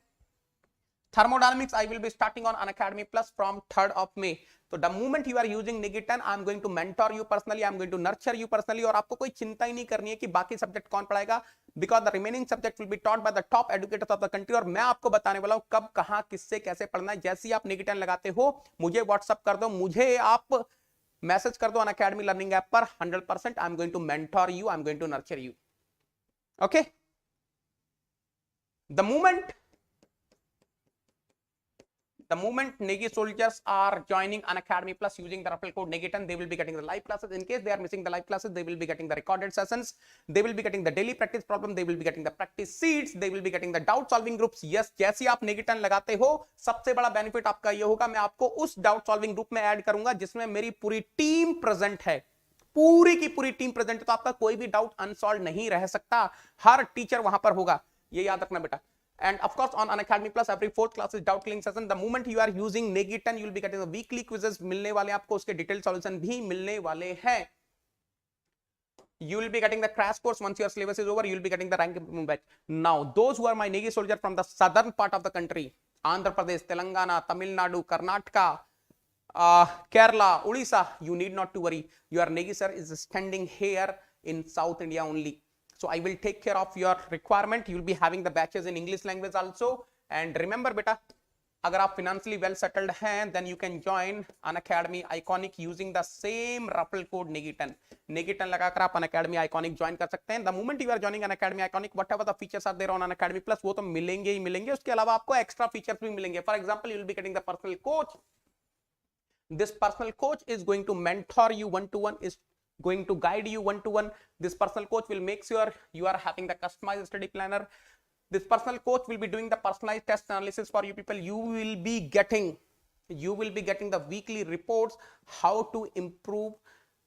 Thermodynamics I will be starting on Unacademy Plus from 3rd of May। तो the moment you are using Nigitan, I am going to mentor you personally, I am going to nurture you personally, और आपको कोई चिंता ही नहीं करनी है कि बाकी सब्जेक्ट कौन पढ़ाएगा, because the remaining subject will be taught by the top educators of the country। और मैं आपको बताने वाला हूं कब, कहां, किससे, कैसे पढ़ना है। जैसे ही आप Nigitan लगाते हो, मुझे व्हाट्सअप कर दो, मुझे आप मैसेज कर दो अनअकैडमी लर्निंग ऐप पर। 100% I am going to mentor you, I am going to nurture you. Okay, the moment Negi soldiers are joining Unacademy Plus using the referral code NEGI10, they will be getting the live classes। in case they are missing the live classes, they will be getting the recorded sessions, they will be getting the daily practice problem, they will be getting the practice sheets, they will be getting the doubt solving groups। yes, जैसे आप NEGI10 लगाते हो, सबसे बड़ा benefit आपका ये होगा, मैं आपको उस डाउट सॉल्विंग ग्रुप में ऐड करूंगा जिसमें मेरी पूरी टीम प्रेजेंट है, पूरी की पूरी टीम प्रेजेंट है। तो आपका कोई भी डाउट अनसॉल्व नहीं रह सकता, हर टीचर वहां पर होगा, ये याद रखना बेटा। And of course on Unacademy Plus every 4th class is doubt clearing session। the moment you are using Negi10, you will be getting the weekly quizzes मिलने वाले, आपको उसके detailed solution भी मिलने वाले हैं। you will be getting the crash course once your syllabus is over, you will be getting the rank improvement batch। now those who are my Negi soldier from the southern part of the country, Andhra Pradesh, Telangana, Tamil Nadu, Karnataka, Kerala, Odisha, you need not to worry, your Negi sir is standing here in South India only। so I will take care of your requirement। you will be having the batches in English language also। and remember beta, अगर आप financially well settled हैं, then you can join Unacademy Iconic using the same referral code NEGI10। NEGI10 लगाकर आप Unacademy Iconic join कर सकते हैं। the moment you are joining Unacademy Iconic, whatever the features are there on Unacademy Plus, वो तो मिलेंगे ही मिलेंगे, उसके अलावा आपको extra features भी मिलेंगे। for example, you will be getting the personal coach। this personal coach is going to mentor you one to one, is going to guide you one to one। this personal coach will make sure you are having the customized study planner। this personal coach will be doing the personalized test analysis for you people। you will be getting the weekly reports, how to improve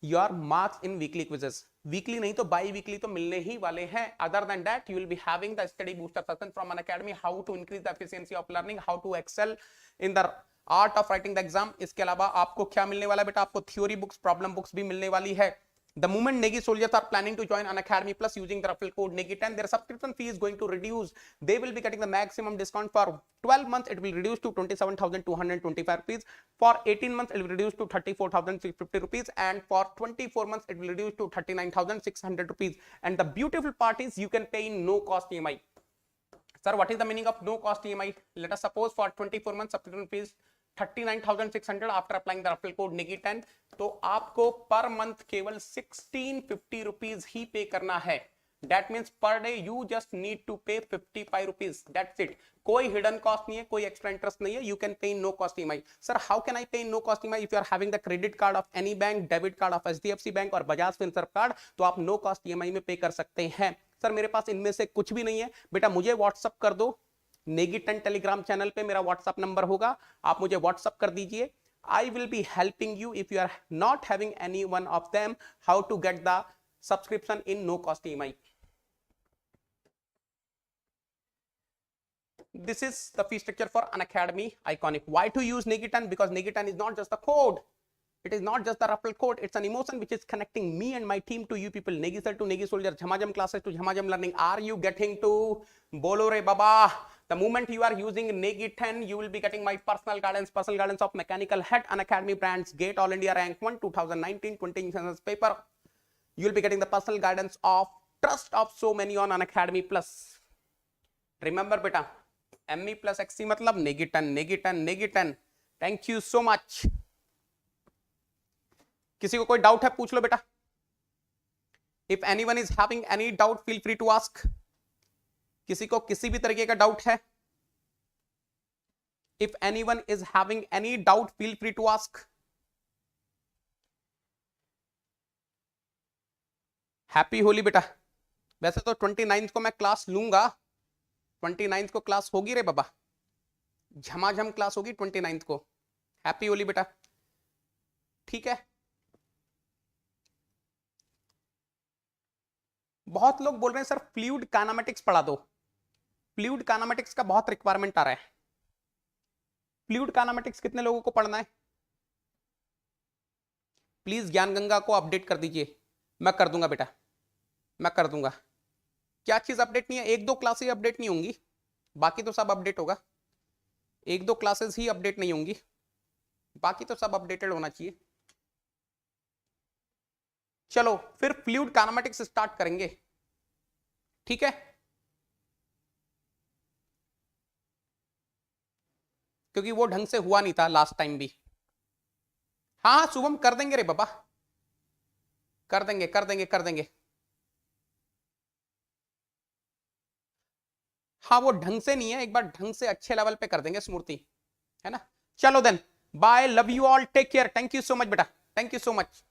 your marks in weekly quizzes। weekly नहीं तो by weekly तो मिलने ही वाले हैं। other than that, you will be having the study booster session from Unacademy, how to increase the efficiency of learning, how to excel in the art of writing the exam। इसके अलावा आपको क्या मिलने वाला है बेटा, आपको थ्योरी बुक्स, प्रॉब्लम बुक्स भी मिलने वाली है। the moment Negi soldiers are planning to join Unacademy Plus using the referral code NEGI10, their subscription fee is going to reduce। they will be getting the maximum discount। for 12 months it will reduce to 27,225 rupees, for 18 months it will reduce to 34,650 rupees, and for 24 months it will reduce to 39,600 rupees। and the beautiful part is you can pay in no cost EMI। sir, what is the meaning of no cost EMI? let us suppose for 24 months subscription fees 39,600 after applying the referral code NEGI10, तो आपको per month केवल 1650 rupees ही पे करना है। That means per day you just need to pay 55 rupees. That's it. कोई hidden cost नहीं है, कोई extra interest नहीं है. You can pay in no cost EMI. Sir, how can I pay in no cost EMI? If you are having the credit card of any bank, debit card of HDFC Bank और Bajaj Finserv card, तो आप no cost EMI में पे कर सकते हैं. Sir मेरे पास इनमें से कुछ भी नहीं है, बेटा मुझे व्हाट्सअप कर दो. नेगी 10 टेलीग्राम चैनल पे मेरा व्हाट्सअप नंबर होगा, आप मुझे व्हाट्सअप कर दीजिए. I will be helping you if you are not having any one of them how to get the subscription in no cost EMI. This is the fee structure for Unacademy Iconic. Why to use Negi 10? Because Negi 10 is not just a code. It is not just the referral code. It's an emotion which is connecting me and my team to you people. Negi Sir to Negi Soldier, Jhamajam classes to Jhamajam learning. Are you getting to Bolo Re Baba? The moment you are using Negi 10, you will be getting my personal guidance of mechanical head, Unacademy brands, GATE All India Rank 1, 2019, 20 census paper. You will be getting the personal guidance of trust of so many on Unacademy Plus. Remember beta, ME plus XC matlab Negi 10, Negi 10, Negi 10. Thank you so much. किसी को कोई doubt है पूछ लो बेटा. If anyone is having any doubt, feel free to ask. किसी को किसी भी तरीके का डाउट है? If anyone is having any doubt, feel free to ask. Happy Holi बेटा. वैसे तो 29 को मैं क्लास लूंगा. 29 को क्लास होगी रे बाबा, झमाझम क्लास होगी 29 को. हैप्पी होली बेटा. ठीक है. बहुत लोग बोल रहे हैं सर फ्लूइड काइनेमेटिक्स पढ़ा दो. फ्लूइड काइनेमेटिक्स का बहुत रिक्वायरमेंट आ रहा है. फ्लूइड काइनेमेटिक्स कितने लोगों को पढ़ना है? प्लीज ज्ञान गंगा को अपडेट कर दीजिए. मैं कर दूंगा बेटा, मैं कर दूंगा. क्या चीज अपडेट नहीं है? एक दो क्लासेस अपडेट नहीं होंगी, बाकी तो सब अपडेट होगा. एक दो क्लासेस ही अपडेट नहीं होंगी, बाकी तो सब अपडेटेड होना चाहिए. चलो फिर फ्लूइड काइनेमेटिक्स स्टार्ट करेंगे. ठीक है, क्योंकि वो ढंग से हुआ नहीं था लास्ट टाइम भी. हाँ शुभम कर देंगे रे बाबा, कर देंगे कर देंगे कर देंगे. हाँ वो ढंग से नहीं है, एक बार ढंग से अच्छे लेवल पे कर देंगे स्मृति, है ना. चलो then, bye, love you all, take care, thank you so much बेटा, थैंक यू सो मच.